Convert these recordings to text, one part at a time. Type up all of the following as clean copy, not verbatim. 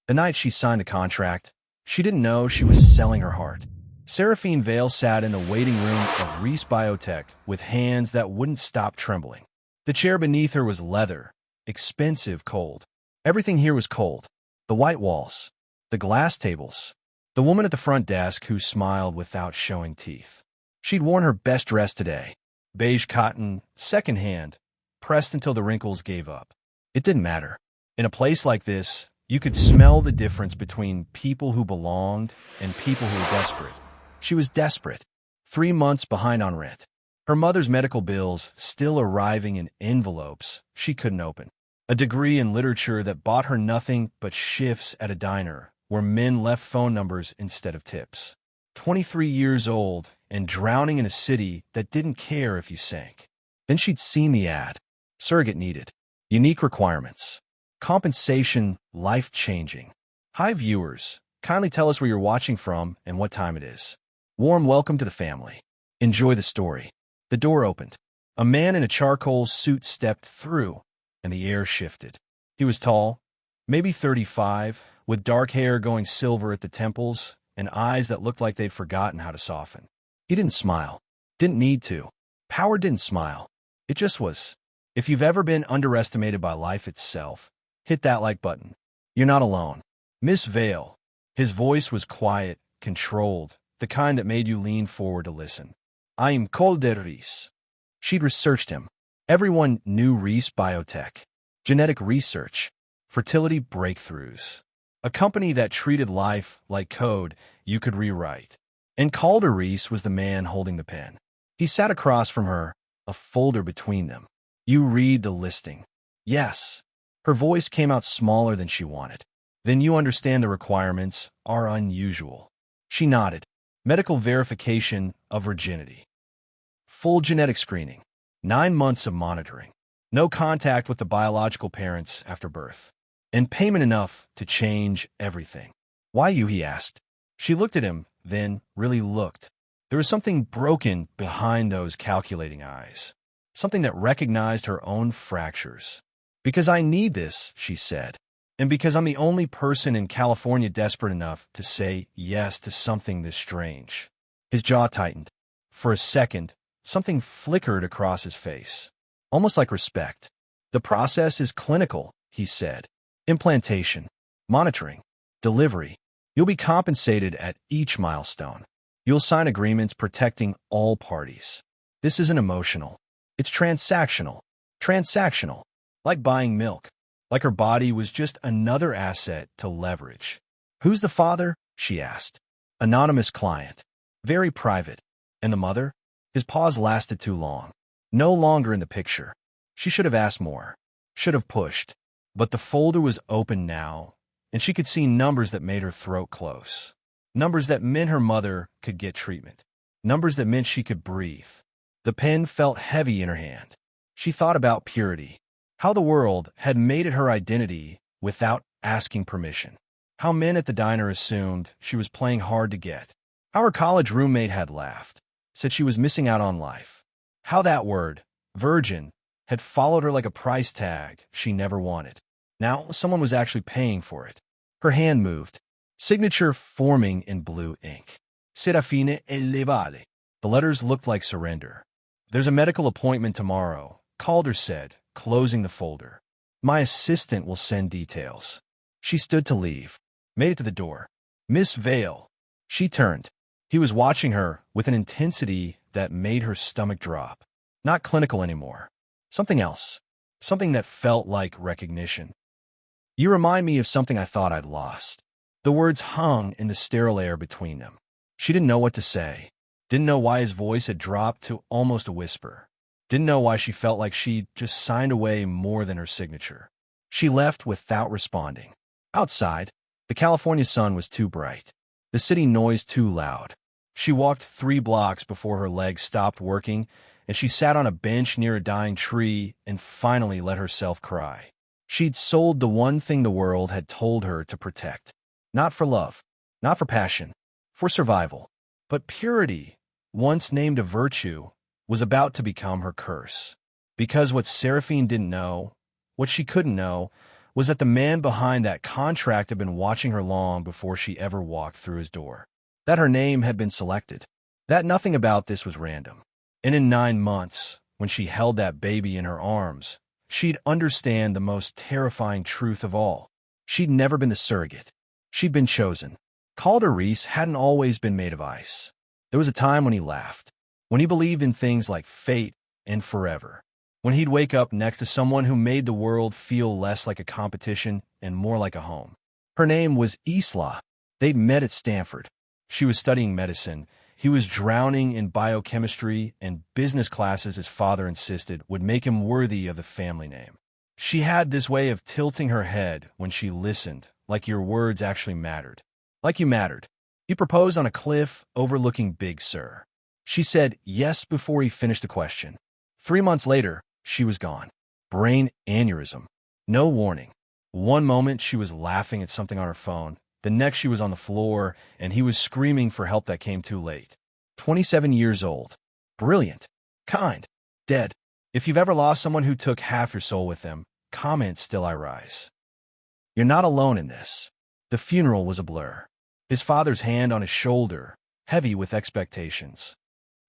The night she signed the contract, she didn't know she was selling her heart. Seraphine Vale sat in the waiting room of Reese Biotech with hands that wouldn't stop trembling. The chair beneath her was leather, expensive, cold. Everything here was cold. The white walls, the glass tables, the woman at the front desk who smiled without showing teeth. She'd worn her best dress today. Beige cotton, second-hand, pressed until the wrinkles gave up. It didn't matter. In a place like this, you could smell the difference between people who belonged and people who were desperate. She was desperate. 3 months behind on rent. Her mother's medical bills still arriving in envelopes she couldn't open. A degree in literature that bought her nothing but shifts at a diner where men left phone numbers instead of tips. 23 years old and drowning in a city that didn't care if you sank. Then she'd seen the ad. Surrogate needed. Unique requirements. Compensation life-changing. Hi viewers, kindly tell us where you're watching from and what time it is. Warm welcome to the family. Enjoy the story. The door opened. A man in a charcoal suit stepped through, and the air shifted. He was tall, maybe 35, with dark hair going silver at the temples and eyes that looked like they'd forgotten how to soften. He didn't smile. Didn't need to. Power didn't smile. It just was. If you've ever been underestimated by life itself, hit that like button. You're not alone. Miss Vale. His voice was quiet, controlled, the kind that made you lean forward to listen. I'm Calder Reese. She'd researched him. Everyone knew Reese Biotech. Genetic research. Fertility breakthroughs. A company that treated life like code you could rewrite. And Calder Reese was the man holding the pen. He sat across from her, a folder between them. You read the listing. Yes. Her voice came out smaller than she wanted. Then you understand the requirements are unusual. She nodded. Medical verification of virginity. Full genetic screening. 9 months of monitoring. No contact with the biological parents after birth. And payment enough to change everything. Why you, he asked. She looked at him, then really looked. There was something broken behind those calculating eyes. Something that recognized her own fractures. Because I need this, she said. And because I'm the only person in California desperate enough to say yes to something this strange. His jaw tightened. For a second, something flickered across his face. Almost like respect. The process is clinical, he said. Implantation, monitoring, delivery. You'll be compensated at each milestone. You'll sign agreements protecting all parties. This isn't emotional. It's transactional. Transactional. Like buying milk. Like her body was just another asset to leverage. Who's the father? She asked. Anonymous client. Very private. And the mother? His pause lasted too long. No longer in the picture. She should have asked more. Should have pushed. But the folder was open now, and she could see numbers that made her throat close. Numbers that meant her mother could get treatment. Numbers that meant she could breathe. The pen felt heavy in her hand. She thought about purity. How the world had made it her identity without asking permission. How men at the diner assumed she was playing hard to get. How her college roommate had laughed, said she was missing out on life. How that word, virgin, had followed her like a price tag she never wanted. Now someone was actually paying for it. Her hand moved. Signature forming in blue ink. Serafine Elevale. The letters looked like surrender. There's a medical appointment tomorrow, Calder said, closing the folder. My assistant will send details. She stood to leave. Made it to the door. Miss Vale. She turned. He was watching her with an intensity that made her stomach drop. Not clinical anymore. Something else. Something that felt like recognition. You remind me of something I thought I'd lost. The words hung in the sterile air between them. She didn't know what to say. Didn't know why his voice had dropped to almost a whisper. Didn't know why she felt like she'd just signed away more than her signature. She left without responding. Outside, the California sun was too bright. The city noise too loud. She walked 3 blocks before her legs stopped working, and she sat on a bench near a dying tree and finally let herself cry. She'd sold the one thing the world had told her to protect. Not for love, not for passion, for survival. But purity, once named a virtue, was about to become her curse. Because what Seraphine didn't know, what she couldn't know, was that the man behind that contract had been watching her long before she ever walked through his door. That her name had been selected. That nothing about this was random. And in 9 months, when she held that baby in her arms, she'd understand the most terrifying truth of all. She'd never been the surrogate. She'd been chosen. Calder Reese hadn't always been made of ice. There was a time when he laughed, when he believed in things like fate and forever, when he'd wake up next to someone who made the world feel less like a competition and more like a home. Her name was Isla. They'd met at Stanford. She was studying medicine. He was drowning in biochemistry and business classes his father insisted would make him worthy of the family name. She had this way of tilting her head when she listened, like your words actually mattered. Like you mattered. He proposed on a cliff overlooking Big Sur. She said yes before he finished the question. 3 months later, she was gone. Brain aneurysm. No warning. One moment she was laughing at something on her phone. The next she was on the floor, and he was screaming for help that came too late. 27 years old. Brilliant. Kind. Dead. If you've ever lost someone who took half your soul with them, comment still I rise. You're not alone in this. The funeral was a blur. His father's hand on his shoulder, heavy with expectations.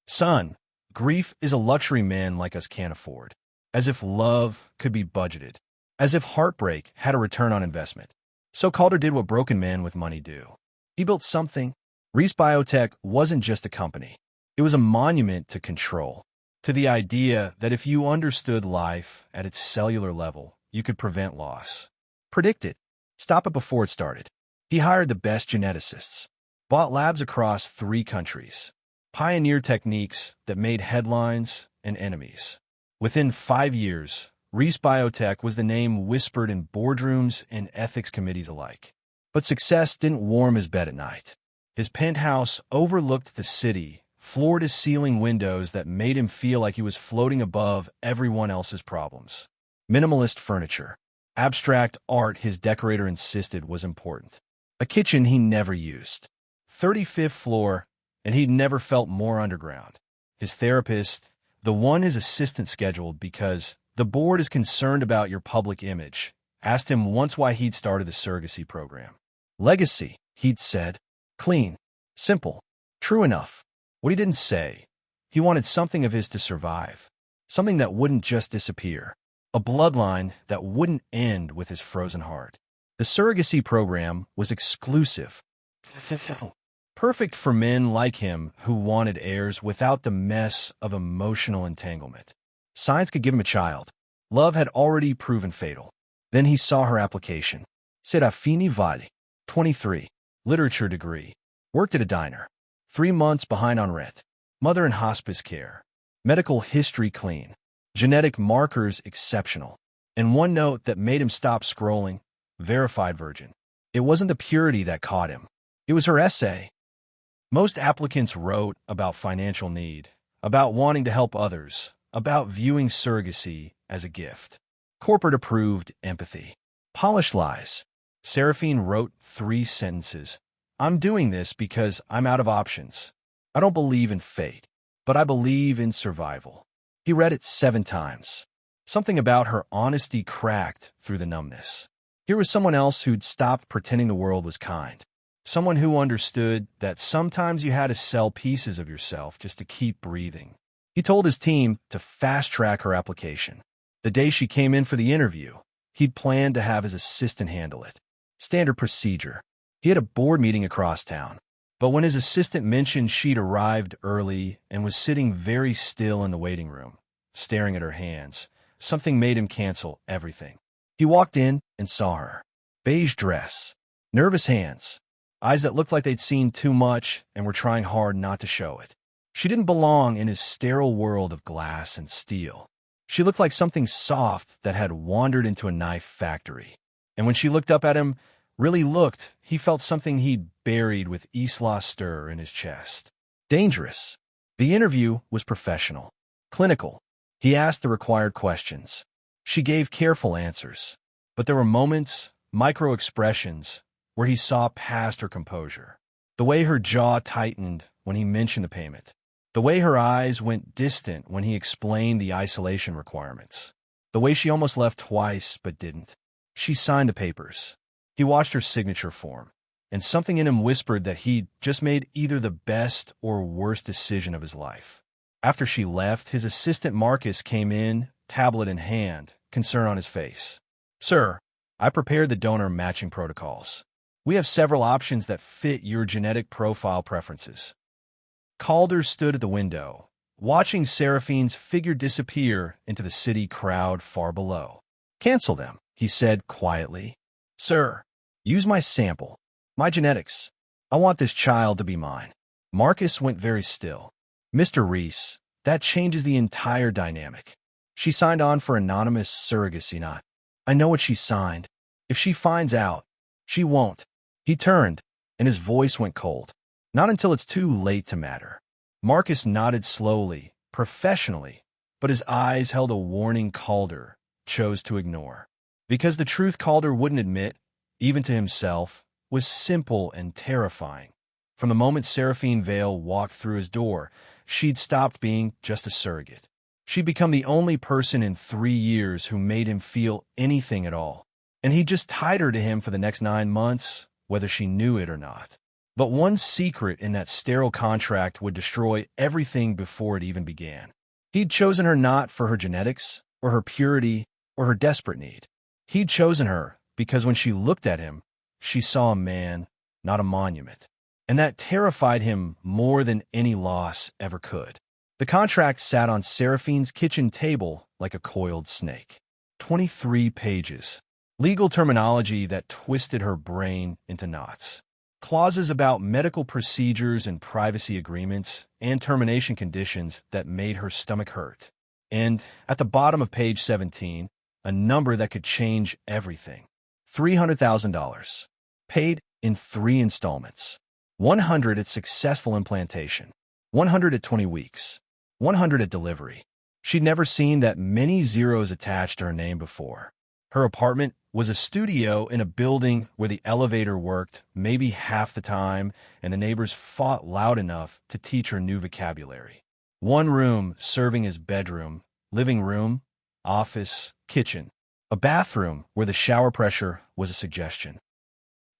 Son, grief is a luxury men like us can't afford. As if love could be budgeted. As if heartbreak had a return on investment. So Calder did what broken men with money do. He built something. Reese Biotech wasn't just a company. It was a monument to control. To the idea that if you understood life at its cellular level, you could prevent loss. Predict it. Stop it before it started. He hired the best geneticists. Bought labs across 3 countries. Pioneered techniques that made headlines and enemies. Within 5 years, Reese Biotech was the name whispered in boardrooms and ethics committees alike. But success didn't warm his bed at night. His penthouse overlooked the city, floor-to-ceiling windows that made him feel like he was floating above everyone else's problems. Minimalist furniture. Abstract art his decorator insisted was important. A kitchen he never used. 35th floor, and he'd never felt more underground. His therapist, the one his assistant scheduled because the board is concerned about your public image, asked him once why he'd started the surrogacy program. Legacy, he'd said. Clean. Simple. True enough. What he didn't say, he wanted something of his to survive. Something that wouldn't just disappear. A bloodline that wouldn't end with his frozen heart. The surrogacy program was exclusive. Perfect for men like him who wanted heirs without the mess of emotional entanglement. Science could give him a child. Love had already proven fatal. Then he saw her application. Serafini Vali, 23, literature degree. Worked at a diner. 3 months behind on rent. Mother in hospice care. Medical history clean. Genetic markers exceptional. And one note that made him stop scrolling. Verified virgin. It wasn't the purity that caught him. It was her essay. Most applicants wrote about financial need, about wanting to help others, about viewing surrogacy as a gift. Corporate-approved empathy. Polished lies. Seraphine wrote 3 sentences. I'm doing this because I'm out of options. I don't believe in fate, but I believe in survival. He read it 7 times. Something about her honesty cracked through the numbness. Here was someone else who'd stopped pretending the world was kind. Someone who understood that sometimes you had to sell pieces of yourself just to keep breathing. He told his team to fast-track her application. The day she came in for the interview, he'd planned to have his assistant handle it. Standard procedure. He had a board meeting across town. But when his assistant mentioned she'd arrived early and was sitting very still in the waiting room, staring at her hands, something made him cancel everything. He walked in and saw her. Beige dress. Nervous hands. Eyes that looked like they'd seen too much and were trying hard not to show it. She didn't belong in his sterile world of glass and steel. She looked like something soft that had wandered into a knife factory. And when she looked up at him, really looked, he felt something he'd buried with Isla stir in his chest. Dangerous. The interview was professional. Clinical. He asked the required questions. She gave careful answers. But there were moments, micro-expressions, where he saw past her composure. The way her jaw tightened when he mentioned the payment. The way her eyes went distant when he explained the isolation requirements. The way she almost left twice but didn't. She signed the papers. He watched her signature form, and something in him whispered that he'd just made either the best or worst decision of his life. After she left, his assistant Marcus came in, tablet in hand, concern on his face. "Sir, I prepared the donor matching protocols. We have several options that fit your genetic profile preferences." Calder stood at the window, watching Seraphine's figure disappear into the city crowd far below. "Cancel them," he said quietly. "Sir, use my sample, my genetics. I want this child to be mine." Marcus went very still. "Mr. Reese, that changes the entire dynamic. She signed on for anonymous surrogacy, not. I know what she signed. If she finds out, she won't." He turned, and his voice went cold. "Not until it's too late to matter." Marcus nodded slowly, professionally, but his eyes held a warning Calder chose to ignore. Because the truth Calder wouldn't admit, even to himself, was simple and terrifying. From the moment Seraphine Vale walked through his door, she'd stopped being just a surrogate. She'd become the only person in 3 years who made him feel anything at all. And he just tied her to him for the next 9 months, whether she knew it or not. But one secret in that sterile contract would destroy everything before it even began. He'd chosen her not for her genetics, or her purity, or her desperate need. He'd chosen her because when she looked at him, she saw a man, not a monument. And that terrified him more than any loss ever could. The contract sat on Seraphine's kitchen table like a coiled snake. 23 pages. Legal terminology that twisted her brain into knots. Clauses about medical procedures and privacy agreements and termination conditions that made her stomach hurt. And at the bottom of page 17, a number that could change everything. $300,000. Paid in 3 installments. 100 at successful implantation. 100 at 20 weeks. 100 at delivery. She'd never seen that many zeros attached to her name before. Her apartment was a studio in a building where the elevator worked maybe half the time, and the neighbors fought loud enough to teach her new vocabulary. One room serving as bedroom, living room, office, kitchen. A bathroom where the shower pressure was a suggestion.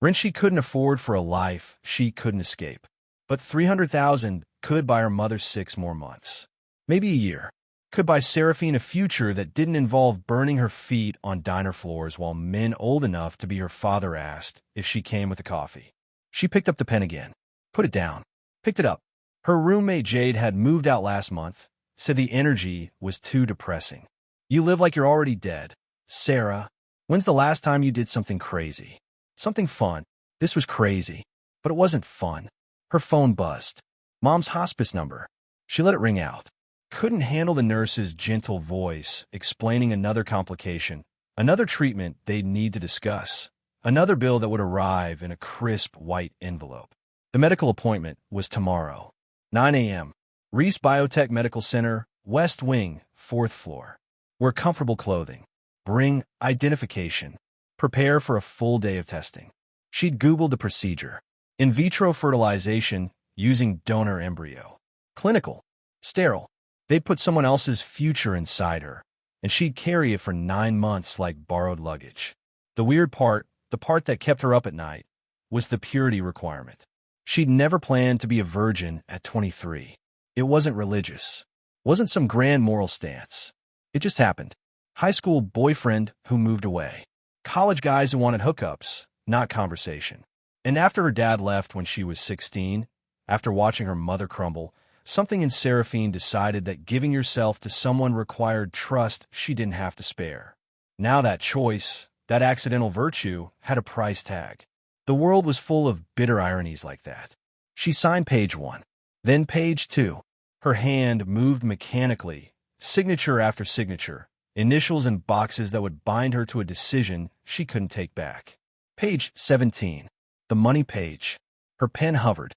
Rent she couldn't afford for a life she couldn't escape. But $300,000 could buy her mother 6 more months. Maybe a year. Could buy Seraphine a future that didn't involve burning her feet on diner floors while men old enough to be her father asked if she came with a coffee. She picked up the pen again. Put it down. Picked it up. Her roommate Jade had moved out last month, said the energy was too depressing. "You live like you're already dead. Sarah, when's the last time you did something crazy? Something fun." This was crazy, but it wasn't fun. Her phone buzzed. Mom's hospice number. She let it ring out. Couldn't handle the nurse's gentle voice explaining another complication, another treatment they'd need to discuss, another bill that would arrive in a crisp white envelope. The medical appointment was tomorrow, 9 a.m. Reese Biotech Medical Center, West Wing, 4th floor. Wear comfortable clothing. Bring identification. Prepare for a full day of testing. She'd Googled the procedure. In vitro fertilization using donor embryo. Clinical. Sterile. They'd put someone else's future inside her, and she'd carry it for 9 months like borrowed luggage. The weird part, the part that kept her up at night, was the purity requirement. She'd never planned to be a virgin at 23. It wasn't religious. Wasn't some grand moral stance. It just happened. High school boyfriend who moved away. College guys who wanted hookups, not conversation. And after her dad left when she was 16, after watching her mother crumble, something in Seraphine decided that giving yourself to someone required trust she didn't have to spare. Now that choice, that accidental virtue, had a price tag. The world was full of bitter ironies like that. She signed page 1, then page 2. Her hand moved mechanically, signature after signature, initials and boxes that would bind her to a decision she couldn't take back. Page 17. The money page. Her pen hovered.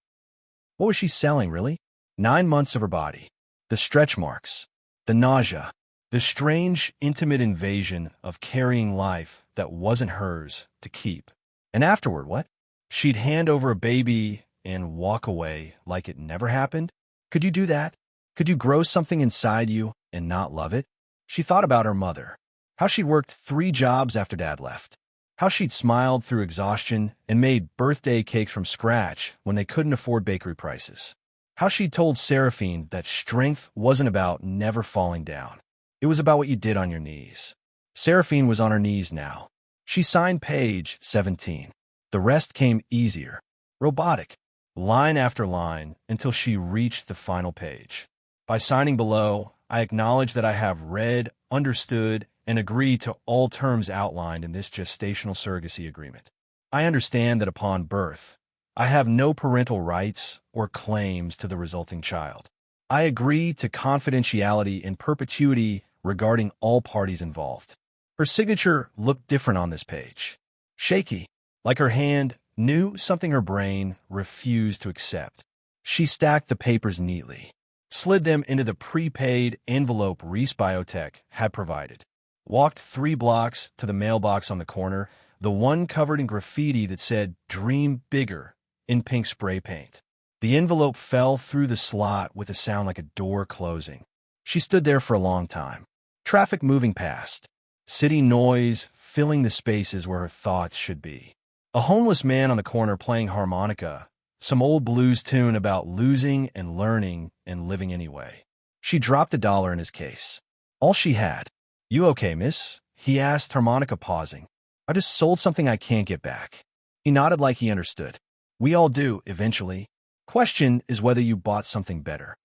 What was she selling, really? 9 months of her body. The stretch marks. The nausea. The strange, intimate invasion of carrying life that wasn't hers to keep. And afterward, what? She'd hand over a baby and walk away like it never happened? Could you do that? Could you grow something inside you and not love it? She thought about her mother. How she'd worked 3 jobs after Dad left. How she'd smiled through exhaustion and made birthday cakes from scratch when they couldn't afford bakery prices. How she'd told Seraphine that strength wasn't about never falling down. It was about what you did on your knees. Seraphine was on her knees now. She signed page 17. The rest came easier, robotic, line after line, until she reached the final page. By signing below, I acknowledge that I have read, understood, and agreed to all terms outlined in this gestational surrogacy agreement. I understand that upon birth, I have no parental rights or claims to the resulting child. I agree to confidentiality in perpetuity regarding all parties involved. Her signature looked different on this page. Shaky, like her hand knew something her brain refused to accept. She stacked the papers neatly, slid them into the prepaid envelope Reese Biotech had provided, walked 3 blocks to the mailbox on the corner, the one covered in graffiti that said, "Dream Bigger," in pink spray paint. The envelope fell through the slot with a sound like a door closing. She stood there for a long time. Traffic moving past. City noise filling the spaces where her thoughts should be. A homeless man on the corner playing harmonica, some old blues tune about losing and learning and living anyway. She dropped $1 in his case. All she had. "You okay, miss?" he asked, harmonica pausing. "I just sold something I can't get back." He nodded like he understood. "We all do, eventually. Question is whether you bought something better."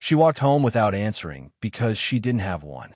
She walked home without answering because she didn't have one.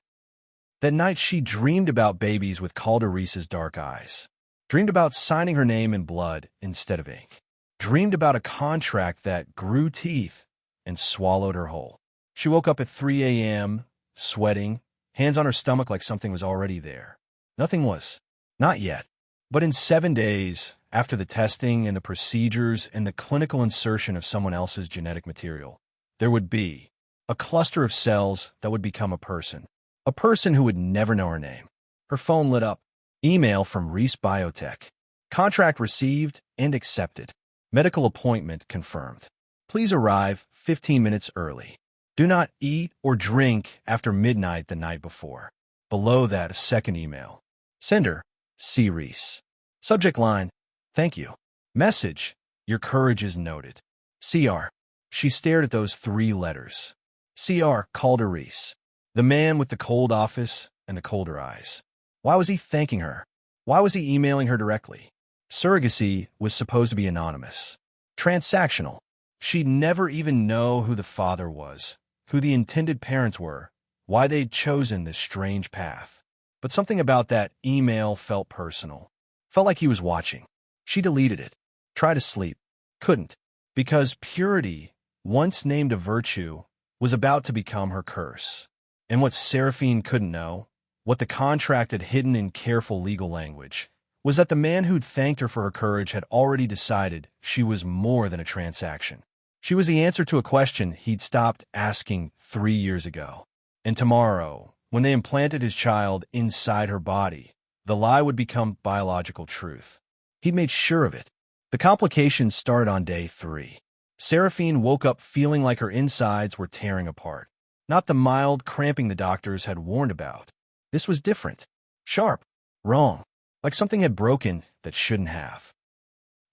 That night she dreamed about babies with Calder Reese's dark eyes. Dreamed about signing her name in blood instead of ink. Dreamed about a contract that grew teeth and swallowed her whole. She woke up at 3 a.m., sweating, hands on her stomach like something was already there. Nothing was. Not yet. But in 7 days, after the testing and the procedures and the clinical insertion of someone else's genetic material, there would be a cluster of cells that would become a person. A person who would never know her name. Her phone lit up. Email from Reese Biotech. Contract received and accepted. Medical appointment confirmed. Please arrive 15 minutes early. Do not eat or drink after midnight the night before. Below that, a second email. Sender, C. Reese. Subject line, thank you. Message, your courage is noted. CR. She stared at those 3 letters. CR, Calder Reese. The man with the cold office and the colder eyes. Why was he thanking her? Why was he emailing her directly? Surrogacy was supposed to be anonymous. Transactional. She'd never even know who the father was, who the intended parents were, why they'd chosen this strange path. But something about that email felt personal. Felt like he was watching. She deleted it. Tried to sleep. Couldn't. Because purity, once named a virtue, was about to become her curse. And what Seraphine couldn't know, what the contract had hidden in careful legal language, was that the man who'd thanked her for her courage had already decided she was more than a transaction. She was the answer to a question he'd stopped asking 3 years ago. And tomorrow, when they implanted his child inside her body, the lie would become biological truth. He'd made sure of it. The complications started on day 3. Seraphine woke up feeling like her insides were tearing apart. Not the mild cramping the doctors had warned about. This was different. Sharp. Wrong. Like something had broken that shouldn't have.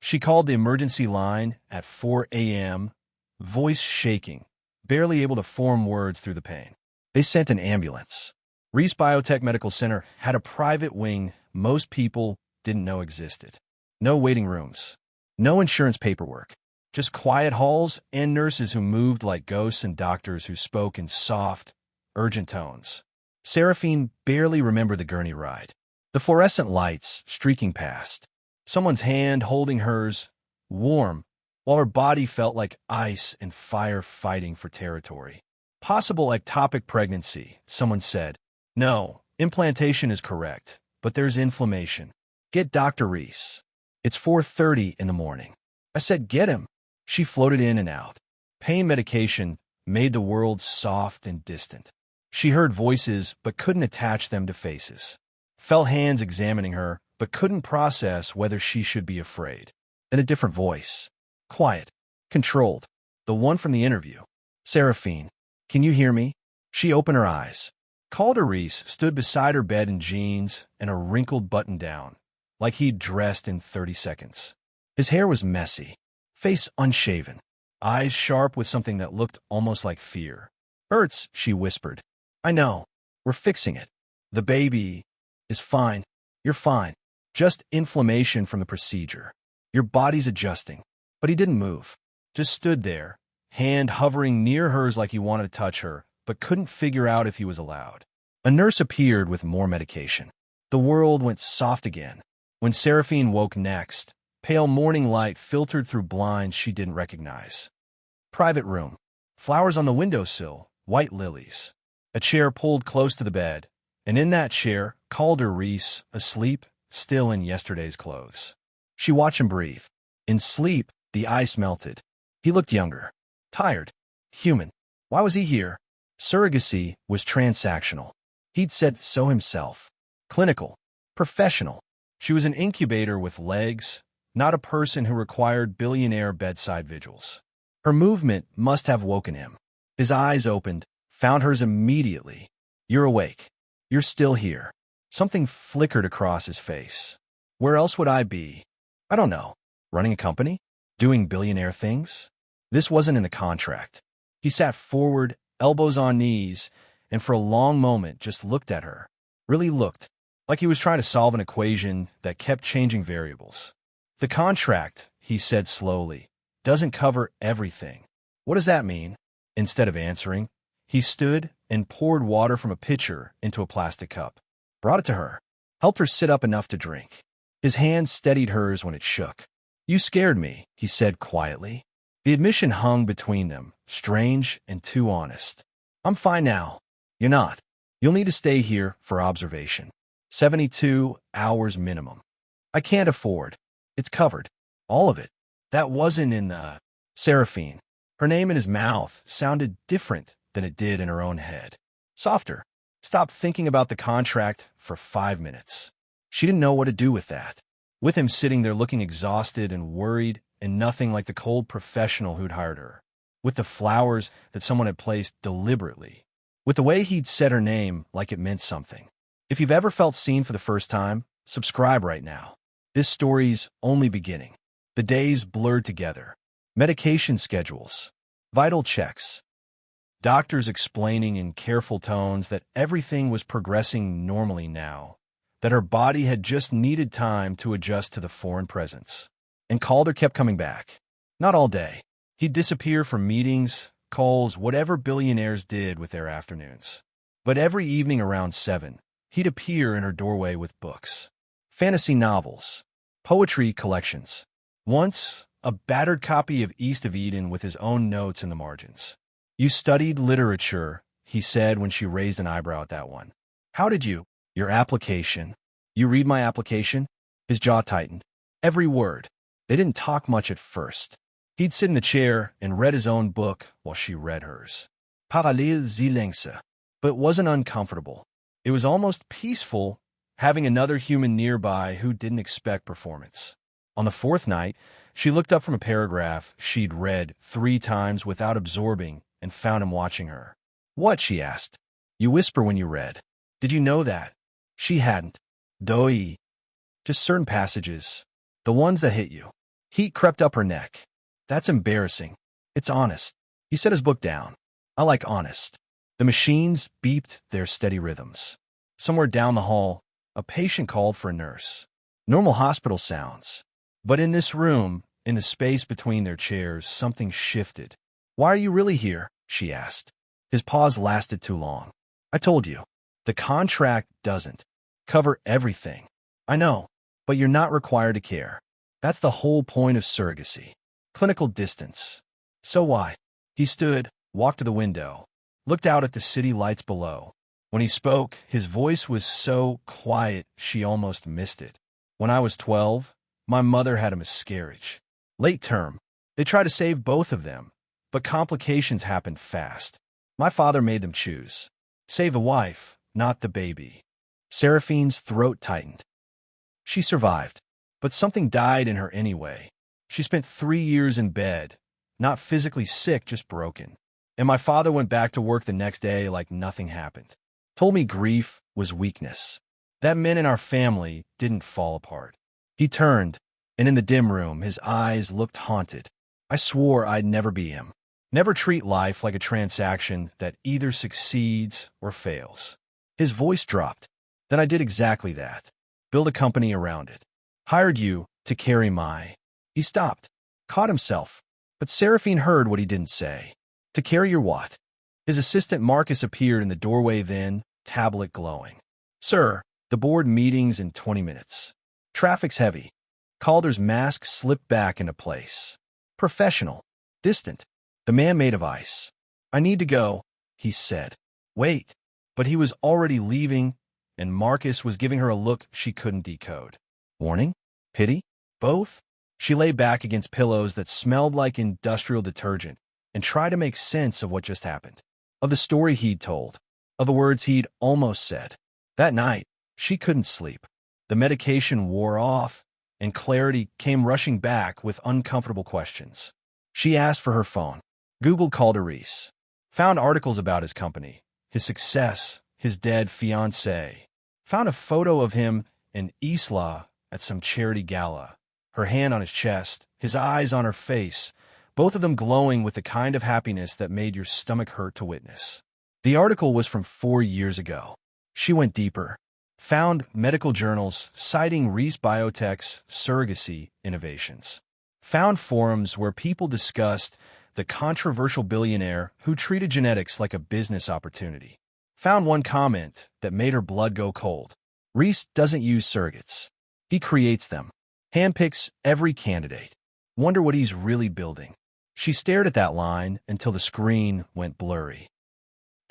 She called the emergency line at 4 a.m., voice shaking, barely able to form words through the pain. They sent an ambulance. Reese Biotech Medical Center had a private wing most people didn't know existed. No waiting rooms. No insurance paperwork. Just quiet halls and nurses who moved like ghosts and doctors who spoke in soft, urgent tones. Seraphine barely remembered the gurney ride. The fluorescent lights streaking past. Someone's hand holding hers, warm, while her body felt like ice and fire fighting for territory. Possible ectopic pregnancy, someone said. No, implantation is correct, but there's inflammation. Get Dr. Reese. It's 4:30 in the morning. I said, get him. She floated in and out. Pain medication made the world soft and distant. She heard voices but couldn't attach them to faces. Felt hands examining her but couldn't process whether she should be afraid. Then a different voice. Quiet. Controlled. The one from the interview. Seraphine, can you hear me? She opened her eyes. Calder Reese stood beside her bed in jeans and a wrinkled button-down, like he'd dressed in 30 seconds. His hair was messy, face unshaven, eyes sharp with something that looked almost like fear. "Hurts," she whispered. "I know. We're fixing it. The baby is fine. You're fine. Just inflammation from the procedure. Your body's adjusting." But he didn't move. Just stood there, hand hovering near hers like he wanted to touch her, but couldn't figure out if he was allowed. A nurse appeared with more medication. The world went soft again. When Seraphine woke next, pale morning light filtered through blinds she didn't recognize. Private room. Flowers on the windowsill, white lilies. A chair pulled close to the bed, and in that chair, Calder Reese, asleep, still in yesterday's clothes. She watched him breathe. In sleep, the ice melted. He looked younger, tired, human. Why was he here? Surrogacy was transactional. He'd said so himself. Clinical, professional. She was an incubator with legs, not a person who required billionaire bedside vigils. Her movement must have woken him. His eyes opened, found hers immediately. "You're awake. You're still here." Something flickered across his face. "Where else would I be?" "I don't know. Running a company? Doing billionaire things?" This wasn't in the contract. He sat forward, elbows on knees, and for a long moment just looked at her. Really looked, like he was trying to solve an equation that kept changing variables. "The contract," he said slowly, "doesn't cover everything." "What does that mean?" Instead of answering, he stood and poured water from a pitcher into a plastic cup. Brought it to her, helped her sit up enough to drink. His hand steadied hers when it shook. "You scared me," he said quietly. The admission hung between them, strange and too honest. "I'm fine now." "You're not. You'll need to stay here for observation. 72 hours minimum." "I can't afford." "It's covered. All of it." That wasn't in the... Seraphine. Her name in his mouth sounded different than it did in her own head. Softer. Stopped thinking about the contract for 5 minutes. She didn't know what to do with that. With him sitting there looking exhausted and worried and nothing like the cold professional who'd hired her. With the flowers that someone had placed deliberately. With the way he'd said her name like it meant something. If you've ever felt seen for the first time, subscribe right now. This story's only beginning. The days blurred together. Medication schedules. Vital checks. Doctors explaining in careful tones that everything was progressing normally now. That her body had just needed time to adjust to the foreign presence. And Calder kept coming back. Not all day. He'd disappear from meetings, calls, whatever billionaires did with their afternoons. But every evening around 7, he'd appear in her doorway with books. Fantasy novels. Poetry collections. Once, a battered copy of East of Eden with his own notes in the margins. "You studied literature," he said when she raised an eyebrow at that one. "How did you?" "Your application." "You read my application?" His jaw tightened. Every word. They didn't talk much at first. He'd sit in the chair and read his own book while she read hers. Parallel Silence. But it wasn't uncomfortable. It was almost peaceful, having another human nearby who didn't expect performance. On the 4th night, she looked up from a paragraph she'd read 3 times without absorbing and found him watching her. "What?" she asked. "You whisper when you read. Did you know that?" She hadn't. Doi. Just certain passages. The ones that hit you. Heat crept up her neck. "That's embarrassing. It's honest." He set his book down. "I like honest." The machines beeped their steady rhythms. Somewhere down the hall, a patient called for a nurse. Normal hospital sounds. But in this room, in the space between their chairs, something shifted. "Why are you really here?" she asked. His pause lasted too long. "I told you. The contract doesn't cover everything." "I know, but you're not required to care. That's the whole point of surrogacy. Clinical distance." "So why?" He stood, walked to the window, looked out at the city lights below. When he spoke, his voice was so quiet she almost missed it. "When I was 12, my mother had a miscarriage. Late term. They tried to save both of them, but complications happened fast. My father made them choose. Save the wife, not the baby." Seraphine's throat tightened. She survived, but something died in her anyway. She spent 3 years in bed, not physically sick, just broken. And my father went back to work the next day like nothing happened. Told me grief was weakness. That men in our family didn't fall apart. He turned, and in the dim room, his eyes looked haunted. I swore I'd never be him. Never treat life like a transaction that either succeeds or fails. His voice dropped. Then I did exactly that. Build a company around it. Hired you to carry my... He stopped, caught himself. But Seraphine heard what he didn't say. To carry your what? His assistant Marcus appeared in the doorway then, tablet glowing. Sir, the board meeting's in 20 minutes. Traffic's heavy. Calder's mask slipped back into place. Professional. Distant. The man made of ice. I need to go, he said. Wait. But he was already leaving, and Marcus was giving her a look she couldn't decode. Warning? Pity? Both? She lay back against pillows that smelled like industrial detergent and tried to make sense of what just happened. Of the story he'd told. Of the words he'd almost said. That night, she couldn't sleep. The medication wore off, and clarity came rushing back with uncomfortable questions. She asked for her phone. Googled Calder Reese. Found articles about his company, his success, his dead fiancée. Found a photo of him in Isla at some charity gala. Her hand on his chest, his eyes on her face, both of them glowing with the kind of happiness that made your stomach hurt to witness. The article was from 4 years ago. She went deeper. Found medical journals citing Reese Biotech's surrogacy innovations. Found forums where people discussed the controversial billionaire who treated genetics like a business opportunity. Found one comment that made her blood go cold. Reese doesn't use surrogates. He creates them. Handpicks every candidate. Wonder what he's really building. She stared at that line until the screen went blurry.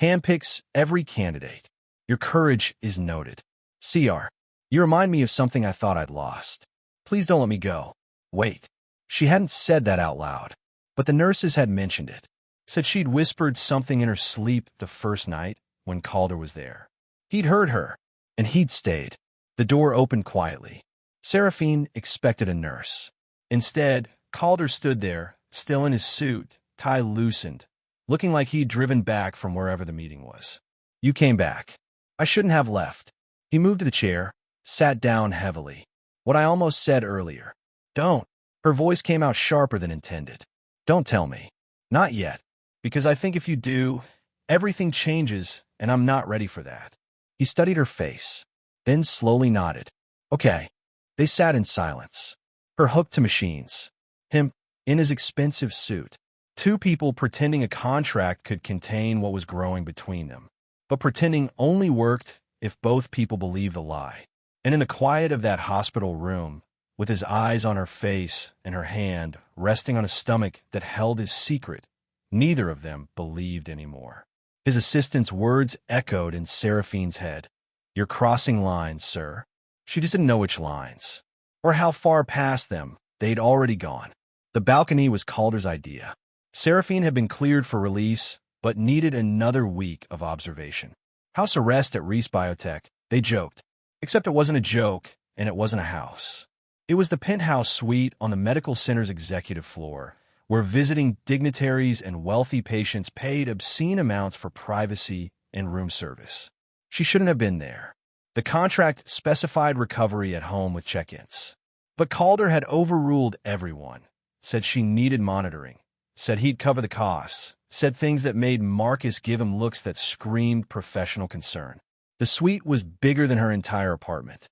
Handpicks every candidate. Your courage is noted. CR. You remind me of something I thought I'd lost. Please don't let me go. Wait. She hadn't said that out loud, but the nurses had mentioned it. Said she'd whispered something in her sleep the first night when Calder was there. He'd heard her, and he'd stayed. The door opened quietly. Seraphine expected a nurse. Instead, Calder stood there, still in his suit, tie loosened, looking like he'd driven back from wherever the meeting was. You came back. I shouldn't have left. He moved to the chair, sat down heavily. What I almost said earlier. Don't. Her voice came out sharper than intended. Don't tell me. Not yet. Because I think if you do, everything changes, and I'm not ready for that. He studied her face, then slowly nodded. Okay. They sat in silence. Her hooked to machines. Him, in his expensive suit. Two people pretending a contract could contain what was growing between them. But pretending only worked if both people believed the lie. And in the quiet of that hospital room, with his eyes on her face and her hand resting on a stomach that held his secret, neither of them believed anymore. His assistant's words echoed in Seraphine's head. You're crossing lines, sir. She just didn't know which lines, or how far past them they'd already gone. The balcony was Calder's idea. Seraphine had been cleared for release, but needed another week of observation. House arrest at Reese Biotech, they joked. Except it wasn't a joke, and it wasn't a house. It was the penthouse suite on the medical center's executive floor, where visiting dignitaries and wealthy patients paid obscene amounts for privacy and room service. She shouldn't have been there. The contract specified recovery at home with check-ins. But Calder had overruled everyone, said she needed monitoring, said he'd cover the costs, said things that made Marcus give him looks that screamed professional concern. The suite was bigger than her entire apartment.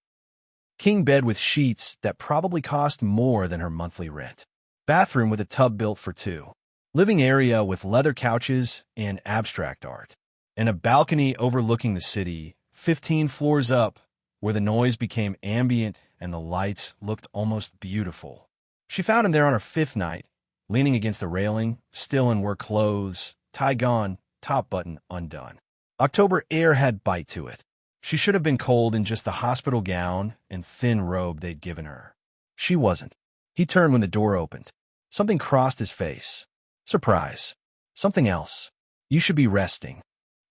King bed with sheets that probably cost more than her monthly rent. Bathroom with a tub built for two. Living area with leather couches and abstract art. And a balcony overlooking the city, 15 floors up, where the noise became ambient and the lights looked almost beautiful. She found him there on her 5th night, leaning against the railing, still in work clothes, tie gone, top button undone. October air had bite to it. She should have been cold in just the hospital gown and thin robe they'd given her. She wasn't. He turned when the door opened. Something crossed his face. Surprise. Something else. You should be resting.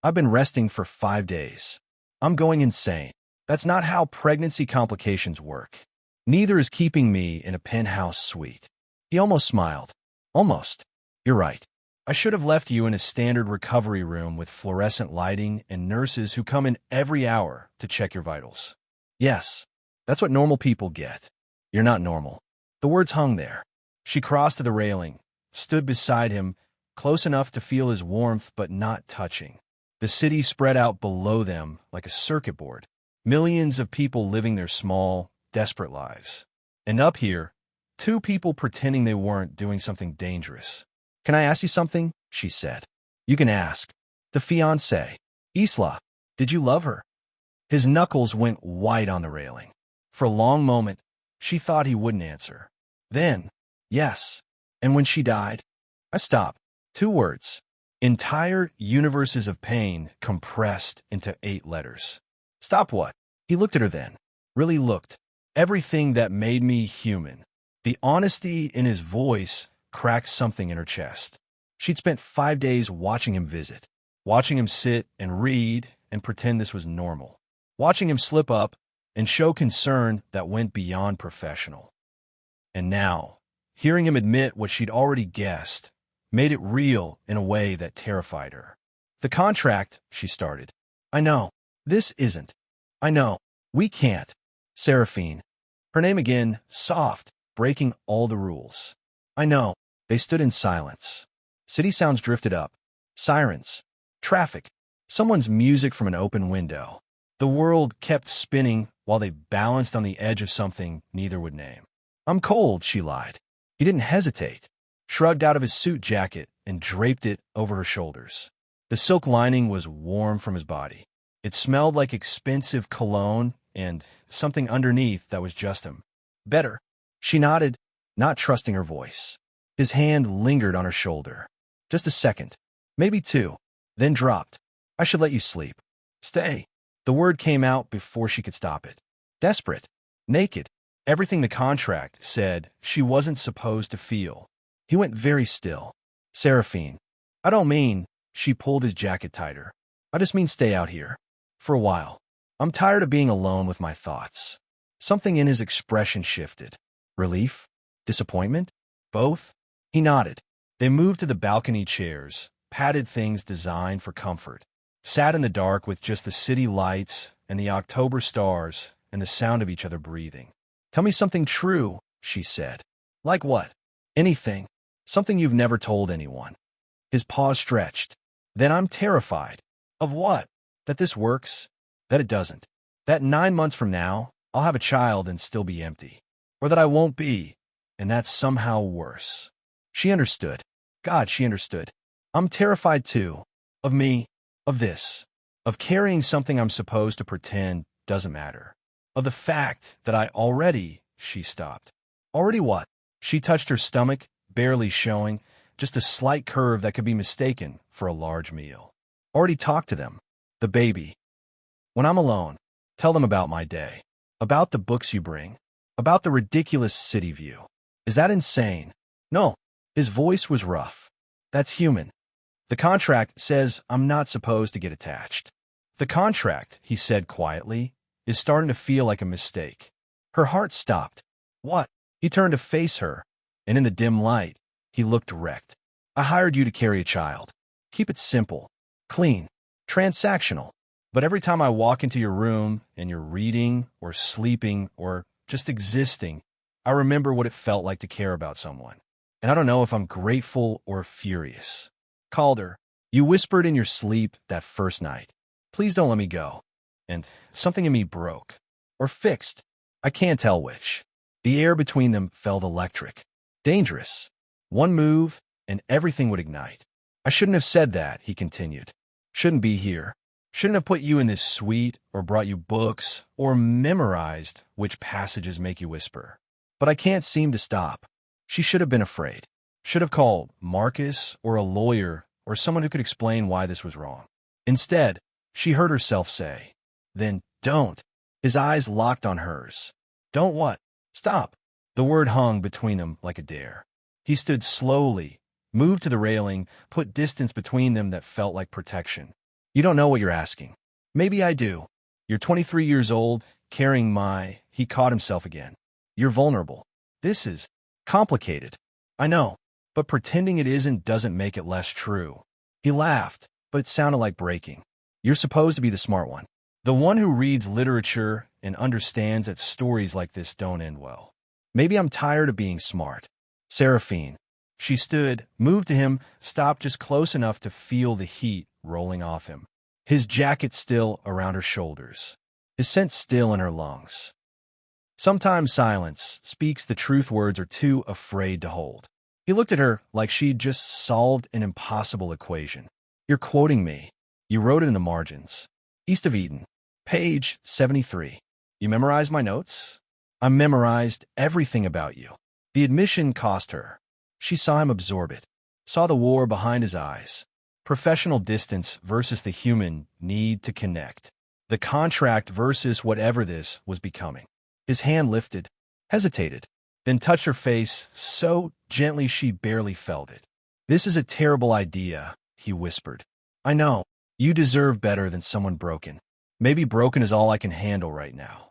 I've been resting for 5 days. I'm going insane. That's not how pregnancy complications work. Neither is keeping me in a penthouse suite. He almost smiled. Almost. You're right. I should have left you in a standard recovery room with fluorescent lighting and nurses who come in every hour to check your vitals. Yes, that's what normal people get. You're not normal. The words hung there. She crossed to the railing, stood beside him, close enough to feel his warmth but not touching. The city spread out below them like a circuit board. Millions of people living their small, desperate lives. And up here, two people pretending they weren't doing something dangerous. Can I ask you something? She said. You can ask. The fiancé. Isla, did you love her? His knuckles went white on the railing. For a long moment, she thought he wouldn't answer. Then, yes. And when she died, I stopped. 2 words. Entire universes of pain compressed into 8 letters. Stop what? He looked at her then. Really looked. Everything that made me human. The honesty in his voice cracked something in her chest. She'd spent 5 days watching him visit, watching him sit and read and pretend this was normal, watching him slip up and show concern that went beyond professional. And now, hearing him admit what she'd already guessed, made it real in a way that terrified her. The contract, she started. I know. This isn't. I know. We can't. Seraphine. Her name again, soft, breaking all the rules. I know. They stood in silence. City sounds drifted up. Sirens. Traffic. Someone's music from an open window. The world kept spinning while they balanced on the edge of something neither would name. I'm cold, she lied. He didn't hesitate. Shrugged out of his suit jacket and draped it over her shoulders. The silk lining was warm from his body. It smelled like expensive cologne and something underneath that was just him. Better. She nodded, not trusting her voice. His hand lingered on her shoulder. Just a second, maybe 2, then dropped. I should let you sleep. Stay. The word came out before she could stop it. Desperate. Naked. Everything the contract said she wasn't supposed to feel. He went very still. Seraphine. I don't mean, she pulled his jacket tighter. I just mean stay out here. For a while. I'm tired of being alone with my thoughts. Something in his expression shifted. Relief? Disappointment? Both? He nodded. They moved to the balcony chairs, padded things designed for comfort. Sat in the dark with just the city lights and the October stars and the sound of each other breathing. Tell me something true, she said. Like what? Anything. Something you've never told anyone. His paw stretched. Then I'm terrified. Of what? That this works? That it doesn't. That 9 months from now, I'll have a child and still be empty. Or that I won't be, and that's somehow worse. She understood. God, she understood. I'm terrified too. Of me. Of this. Of carrying something I'm supposed to pretend doesn't matter. Of the fact that I already, she stopped. Already what? She touched her stomach, barely showing, just a slight curve that could be mistaken for a large meal. Already talked to them. The baby. When I'm alone, tell them about my day. About the books you bring. About the ridiculous city view. Is that insane? No. His voice was rough. That's human. The contract says I'm not supposed to get attached. The contract, he said quietly, is starting to feel like a mistake. Her heart stopped. What? He turned to face her, and in the dim light, he looked wrecked. I hired you to carry a child. Keep it simple, clean, transactional. But every time I walk into your room and you're reading or sleeping or just existing, I remember what it felt like to care about someone. And I don't know if I'm grateful or furious. Called her. You whispered in your sleep that first night. Please don't let me go. And something in me broke. Or fixed. I can't tell which. The air between them felt electric. Dangerous. One move, and everything would ignite. I shouldn't have said that, he continued. Shouldn't be here. Shouldn't have put you in this suite, or brought you books, or memorized which passages make you whisper. But I can't seem to stop. She should have been afraid. Should have called Marcus or a lawyer or someone who could explain why this was wrong. Instead, she heard herself say, Then don't. His eyes locked on hers. Don't what? Stop. The word hung between them like a dare. He stood slowly, moved to the railing, put distance between them that felt like protection. You don't know what you're asking. Maybe I do. You're 23 years old, carrying my... He caught himself again. You're vulnerable. This is complicated. I know, but pretending it isn't doesn't make it less true. He laughed, but it sounded like breaking. You're supposed to be the smart one. The one who reads literature and understands that stories like this don't end well. Maybe I'm tired of being smart. Seraphine. She stood, moved to him, stopped just close enough to feel the heat rolling off him. His jacket still around her shoulders. His scent still in her lungs. Sometimes silence speaks the truth words are too afraid to hold. He looked at her like she'd just solved an impossible equation. You're quoting me. You wrote it in the margins. East of Eden. Page 73. You memorized my notes? I memorized everything about you. The admission cost her. She saw him absorb it. Saw the war behind his eyes. Professional distance versus the human need to connect. The contract versus whatever this was becoming. His hand lifted, hesitated, then touched her face so gently she barely felt it. This is a terrible idea, he whispered. I know. You deserve better than someone broken. Maybe broken is all I can handle right now.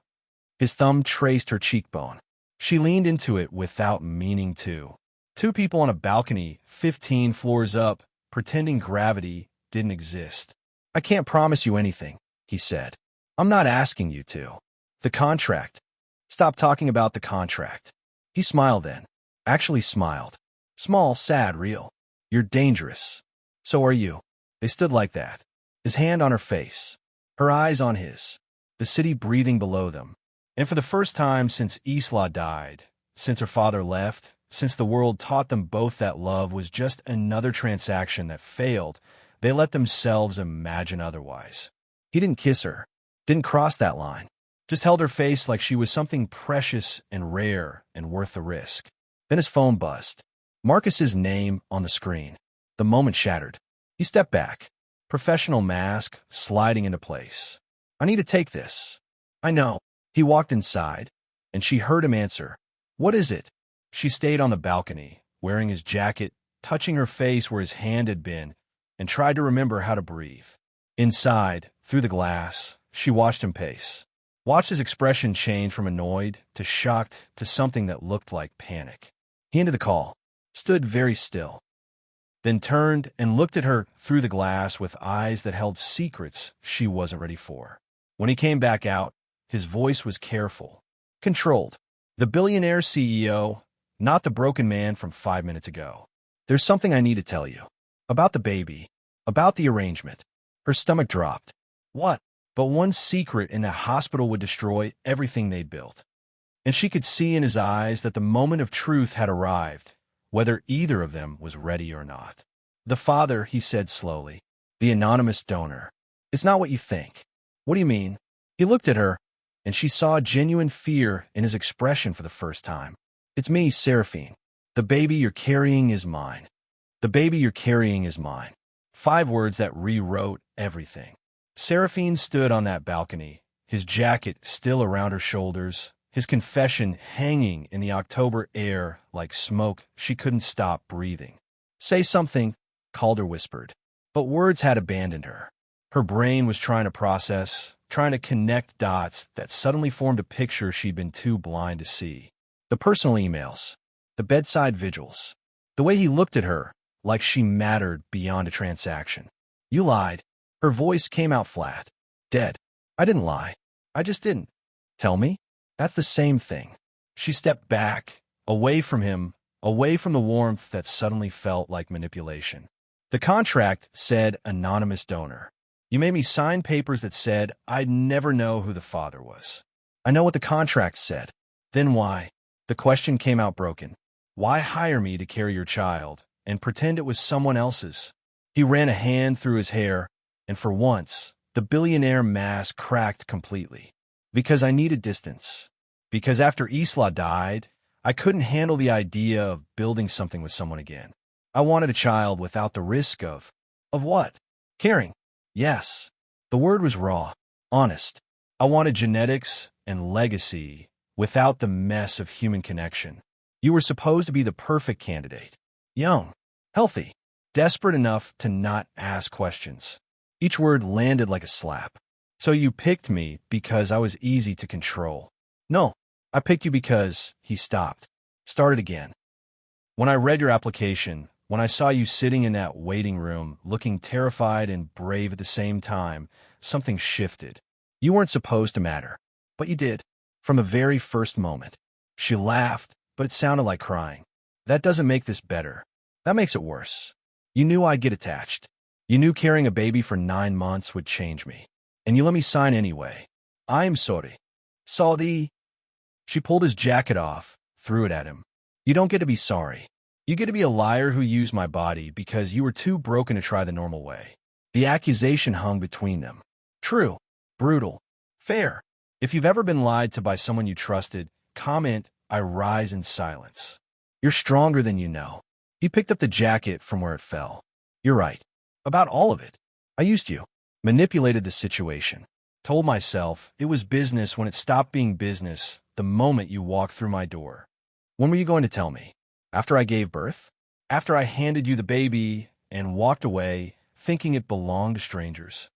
His thumb traced her cheekbone. She leaned into it without meaning to. Two people on a balcony, 15 floors up, pretending gravity didn't exist. I can't promise you anything, he said. I'm not asking you to. The contract. Stop talking about the contract. He smiled then. Actually smiled. Small, sad, real. You're dangerous. So are you. They stood like that. His hand on her face. Her eyes on his. The city breathing below them. And for the first time since Isla died, since her father left, since the world taught them both that love was just another transaction that failed, they let themselves imagine otherwise. He didn't kiss her. Didn't cross that line. Just held her face like she was something precious and rare and worth the risk. Then his phone buzzed. Marcus's name on the screen. The moment shattered. He stepped back. Professional mask sliding into place. I need to take this. I know. He walked inside, and she heard him answer. What is it? She stayed on the balcony, wearing his jacket, touching her face where his hand had been, and tried to remember how to breathe. Inside, through the glass, she watched him pace. Watched his expression change from annoyed to shocked to something that looked like panic. He ended the call, stood very still, then turned and looked at her through the glass with eyes that held secrets she wasn't ready for. When he came back out, his voice was careful, controlled. The billionaire CEO, not the broken man from 5 minutes ago. There's something I need to tell you. About the baby. About the arrangement. Her stomach dropped. What? But one secret in that hospital would destroy everything they'd built. And she could see in his eyes that the moment of truth had arrived, whether either of them was ready or not. The father, he said slowly. The anonymous donor. It's not what you think. What do you mean? He looked at her, and she saw genuine fear in his expression for the first time. It's me, Seraphine. The baby you're carrying is mine. The baby you're carrying is mine. 5 words that rewrote everything. Seraphine stood on that balcony, his jacket still around her shoulders, his confession hanging in the October air like smoke. She couldn't stop breathing. Say something, Calder whispered. But words had abandoned her. Her brain was trying to process, trying to connect dots that suddenly formed a picture she'd been too blind to see. The personal emails, the bedside vigils, the way he looked at her like she mattered beyond a transaction. You lied. Her voice came out flat. Dead. I didn't lie. I just didn't. Tell me? That's the same thing. She stepped back, away from him, away from the warmth that suddenly felt like manipulation. The contract said anonymous donor. You made me sign papers that said I'd never know who the father was. I know what the contract said. Then why? The question came out broken. Why hire me to carry your child and pretend it was someone else's? He ran a hand through his hair, and for once, the billionaire mask cracked completely. Because I needed distance. Because after Isla died, I couldn't handle the idea of building something with someone again. I wanted a child without the risk of what? Caring. Yes. The word was raw, honest. I wanted genetics and legacy without the mess of human connection. You were supposed to be the perfect candidate. Young, healthy, desperate enough to not ask questions. Each word landed like a slap. So you picked me because I was easy to control. No, I picked you because he stopped. Started again. When I read your application, when I saw you sitting in that waiting room, looking terrified and brave at the same time, something shifted. You weren't supposed to matter, but you did. From the very first moment. She laughed, but it sounded like crying. That doesn't make this better. That makes it worse. You knew I'd get attached. You knew carrying a baby for 9 months would change me. And you let me sign anyway. I am sorry. Sorry. She pulled his jacket off, threw it at him. You don't get to be sorry. You get to be a liar who used my body because you were too broken to try the normal way. The accusation hung between them. True. Brutal. Fair. If you've ever been lied to by someone you trusted, comment, I rise in silence. You're stronger than you know. He picked up the jacket from where it fell. You're right. About all of it. I used you. Manipulated the situation. Told myself it was business when it stopped being business the moment you walked through my door. When were you going to tell me? After I gave birth? After I handed you the baby and walked away, thinking it belonged to strangers?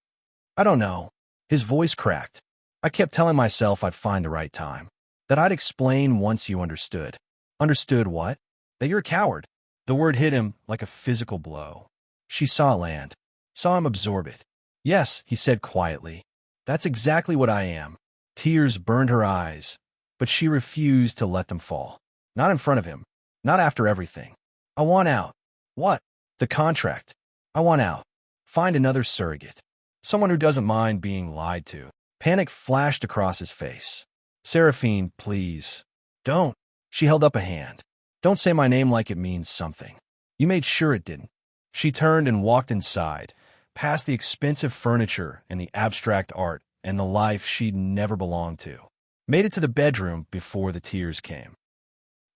I don't know. His voice cracked. I kept telling myself I'd find the right time. That I'd explain once you understood. Understood what? That you're a coward. The word hit him like a physical blow. She saw it land. Saw him absorb it. Yes, he said quietly. That's exactly what I am. Tears burned her eyes, but she refused to let them fall. Not in front of him. Not after everything. I want out. What? The contract. I want out. Find another surrogate. Someone who doesn't mind being lied to. Panic flashed across his face. Seraphine, please. Don't. She held up a hand. Don't say my name like it means something. You made sure it didn't. She turned and walked inside, past the expensive furniture and the abstract art and the life she'd never belonged to. Made it to the bedroom before the tears came.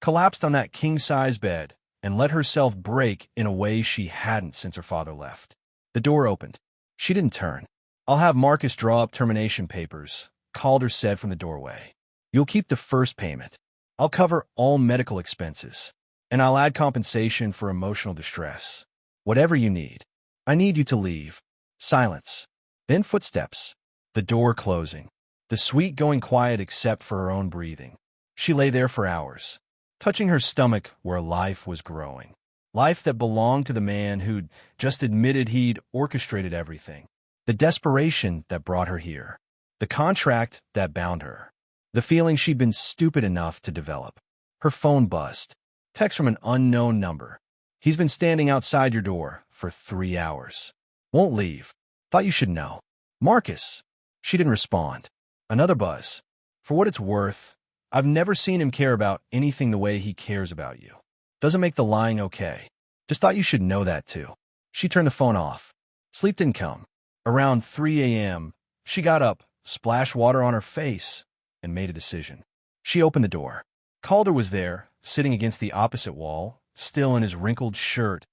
Collapsed on that king-size bed and let herself break in a way she hadn't since her father left. The door opened. She didn't turn. I'll have Marcus draw up termination papers, Calder said from the doorway. You'll keep the first payment. I'll cover all medical expenses, and I'll add compensation for emotional distress. Whatever you need. I need you to leave. Silence. Then footsteps. The door closing. The suite going quiet except for her own breathing. She lay there for hours, touching her stomach where life was growing. Life that belonged to the man who'd just admitted he'd orchestrated everything. The desperation that brought her here. The contract that bound her. The feeling she'd been stupid enough to develop. Her phone buzzed. Text from an unknown number. He's been standing outside your door for 3 hours. Won't leave. Thought you should know. Marcus. She didn't respond. Another buzz. For what it's worth, I've never seen him care about anything the way he cares about you. Doesn't make the lying okay. Just thought you should know that too. She turned the phone off. Sleep didn't come. Around 3 a.m., she got up, splashed water on her face, and made a decision. She opened the door. Calder was there, sitting against the opposite wall, still in his wrinkled shirt,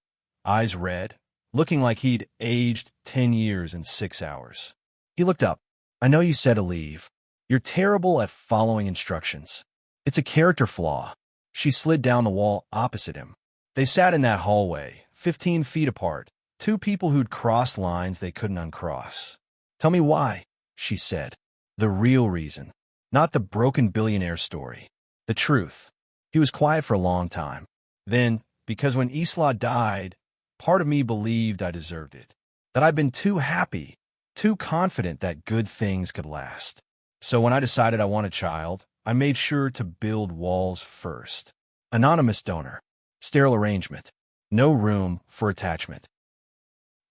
eyes red, looking like he'd aged 10 years in 6 hours. He looked up. I know you said to leave. You're terrible at following instructions. It's a character flaw. She slid down the wall opposite him. They sat in that hallway, 15 feet apart, two people who'd crossed lines they couldn't uncross. Tell me why, she said. The real reason. Not the broken billionaire story. The truth. He was quiet for a long time. Then, because when Isla died, part of me believed I deserved it. That I'd been too happy, too confident that good things could last. So when I decided I want a child, I made sure to build walls first. Anonymous donor. Sterile arrangement. No room for attachment.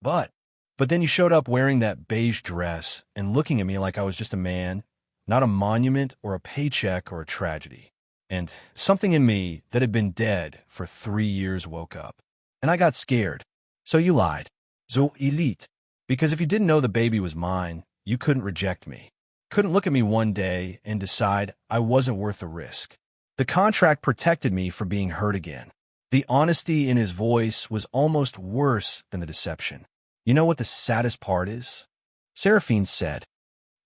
But then you showed up wearing that beige dress and looking at me like I was just a man, not a monument or a paycheck or a tragedy. And something in me that had been dead for 3 years woke up. And I got scared. So you lied. So elite. Because if you didn't know the baby was mine, you couldn't reject me. Couldn't look at me one day and decide I wasn't worth the risk. The contract protected me from being hurt again. The honesty in his voice was almost worse than the deception. You know what the saddest part is? Seraphine said,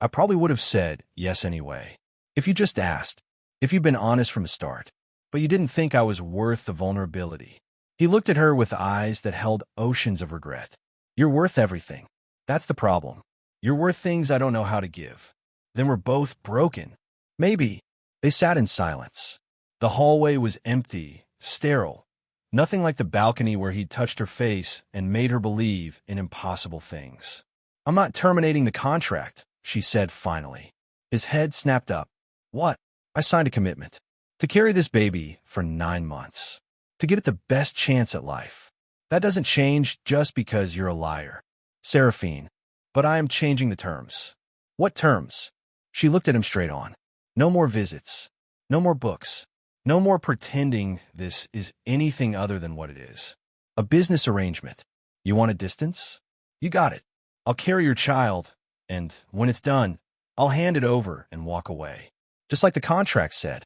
I probably would have said yes anyway. If you just asked. If you'd been honest from the start. But you didn't think I was worth the vulnerability. He looked at her with eyes that held oceans of regret. You're worth everything. That's the problem. You're worth things I don't know how to give. Then we're both broken. Maybe. They sat in silence. The hallway was empty, sterile. Nothing like the balcony where he'd touched her face and made her believe in impossible things. I'm not terminating the contract, she said finally. His head snapped up. What? I signed a commitment. To carry this baby for 9 months. To get it the best chance at life. That doesn't change just because you're a liar. Seraphine. But I am changing the terms. What terms? She looked at him straight on. No more visits. No more books. No more pretending this is anything other than what it is. A business arrangement. You want a distance? You got it. I'll carry your child, and when it's done, I'll hand it over and walk away. Just like the contract said.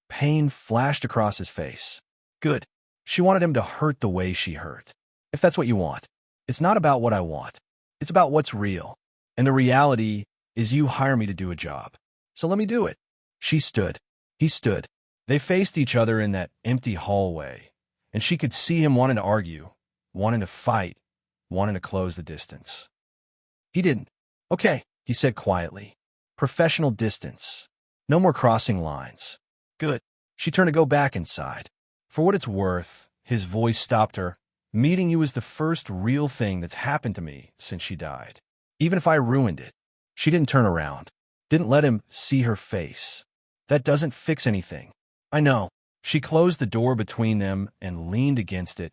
Pain flashed across his face. Good. She wanted him to hurt the way she hurt. If that's what you want. It's not about what I want. It's about what's real. And the reality is you hire me to do a job. So let me do it. She stood. He stood. They faced each other in that empty hallway, and she could see him wanting to argue, wanting to fight, wanting to close the distance. He didn't. Okay, he said quietly. Professional distance. No more crossing lines. Good. She turned to go back inside. For what it's worth, his voice stopped her. Meeting you is the first real thing that's happened to me since she died. Even if I ruined it. She didn't turn around. Didn't let him see her face. That doesn't fix anything. I know. She closed the door between them and leaned against it,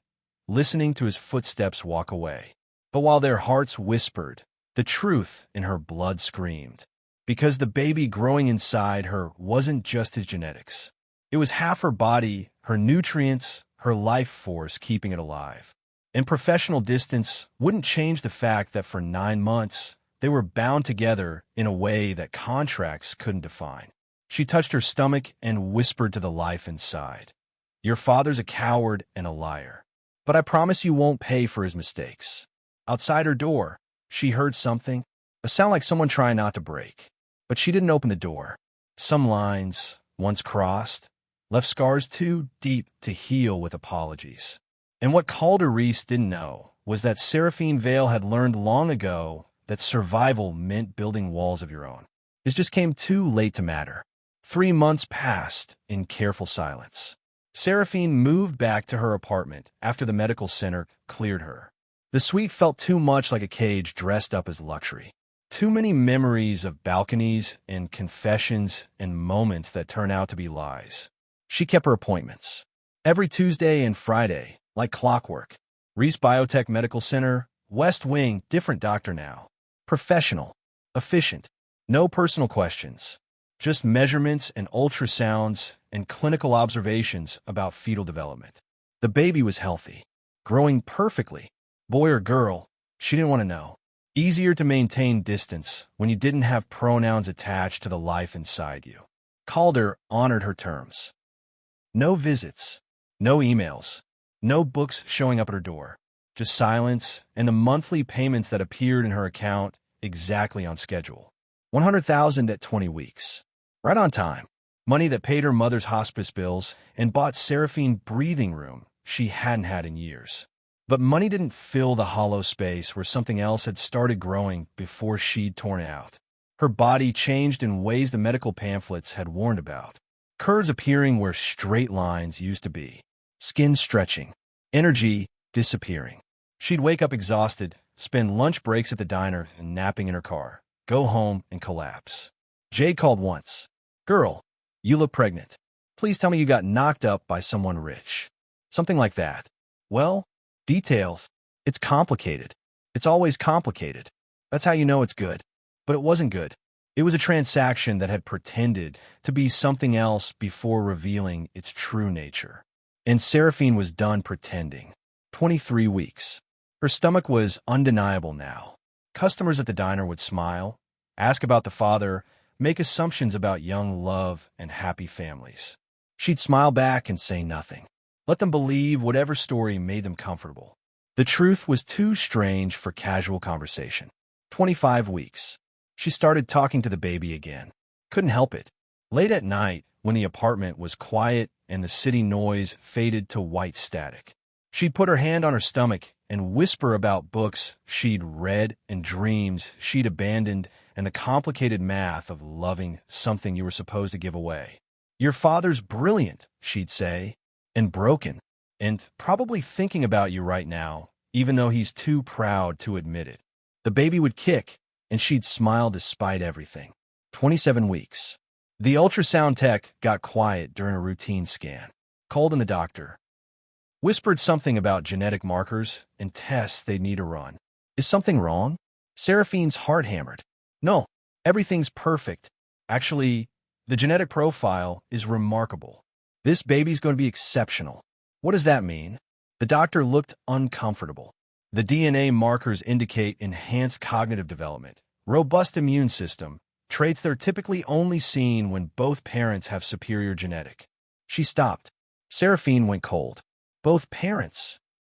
listening to his footsteps walk away. But while their hearts whispered, the truth in her blood screamed. Because the baby growing inside her wasn't just his genetics. It was half her body, her nutrients, her life force keeping it alive. And professional distance wouldn't change the fact that for 9 months, they were bound together in a way that contracts couldn't define. She touched her stomach and whispered to the life inside. Your father's a coward and a liar. But I promise you won't pay for his mistakes. Outside her door, she heard something, a sound like someone trying not to break. But she didn't open the door. Some lines, once crossed, left scars too deep to heal with apologies. And what Calder Reese didn't know was that Seraphine Vale had learned long ago that survival meant building walls of your own. It just came too late to matter. 3 months passed in careful silence. Seraphine moved back to her apartment after the medical center cleared her. The suite felt too much like a cage dressed up as luxury. Too many memories of balconies and confessions and moments that turn out to be lies. She kept her appointments. Every Tuesday and Friday, like clockwork. Reese Biotech Medical Center, West Wing, different doctor now. Professional. Efficient. No personal questions. Just measurements and ultrasounds and clinical observations about fetal development. The baby was healthy. Growing perfectly. Boy or girl, she didn't want to know. Easier to maintain distance when you didn't have pronouns attached to the life inside you. Calder honored her terms. No visits, no emails, no books showing up at her door, just silence and the monthly payments that appeared in her account exactly on schedule. $100,000 at 20 weeks. Right on time. Money that paid her mother's hospice bills and bought Seraphine breathing room she hadn't had in years. But money didn't fill the hollow space where something else had started growing before she'd torn it out. Her body changed in ways the medical pamphlets had warned about. Curves appearing where straight lines used to be. Skin stretching. Energy disappearing. She'd wake up exhausted, spend lunch breaks at the diner and napping in her car, go home and collapse. Jay called once. Girl, you look pregnant. Please tell me you got knocked up by someone rich. Something like that. Well, details. It's complicated. It's always complicated. That's how you know it's good. But it wasn't good. It was a transaction that had pretended to be something else before revealing its true nature. And Seraphine was done pretending. 23 weeks. Her stomach was undeniable now. Customers at the diner would smile, ask about the father, make assumptions about young love and happy families. She'd smile back and say nothing. Let them believe whatever story made them comfortable. The truth was too strange for casual conversation. 25 weeks. She started talking to the baby again. Couldn't help it. Late at night, when the apartment was quiet and the city noise faded to white static, she'd put her hand on her stomach and whisper about books she'd read and dreams she'd abandoned and the complicated math of loving something you were supposed to give away. Your father's brilliant, she'd say. And broken, and probably thinking about you right now, even though he's too proud to admit it. The baby would kick, and she'd smile despite everything. 27 weeks. The ultrasound tech got quiet during a routine scan. Called in the doctor. Whispered something about genetic markers and tests they'd need to run. Is something wrong? Seraphine's heart hammered. No, everything's perfect. Actually, the genetic profile is remarkable. This baby's going to be exceptional. What does that mean? The doctor looked uncomfortable. The DNA markers indicate enhanced cognitive development, robust immune system, traits that are typically only seen when both parents have superior genetic. She stopped. Seraphine went cold. Both parents?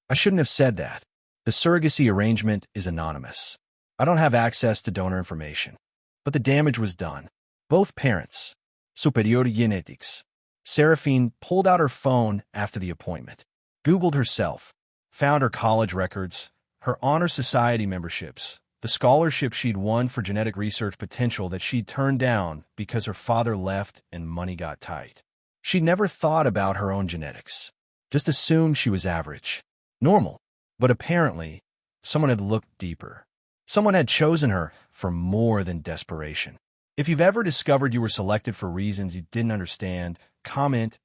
I shouldn't have said that. The surrogacy arrangement is anonymous. I don't have access to donor information. But the damage was done. Both parents. Superior genetics. Seraphine pulled out her phone after the appointment, Googled herself, found her college records, her honor society memberships, the scholarship she'd won for genetic research potential that she'd turned down because her father left and money got tight. She'd never thought about her own genetics, just assumed she was average, normal. But apparently, someone had looked deeper. Someone had chosen her for more than desperation. If you've ever discovered you were selected for reasons you didn't understand, comment,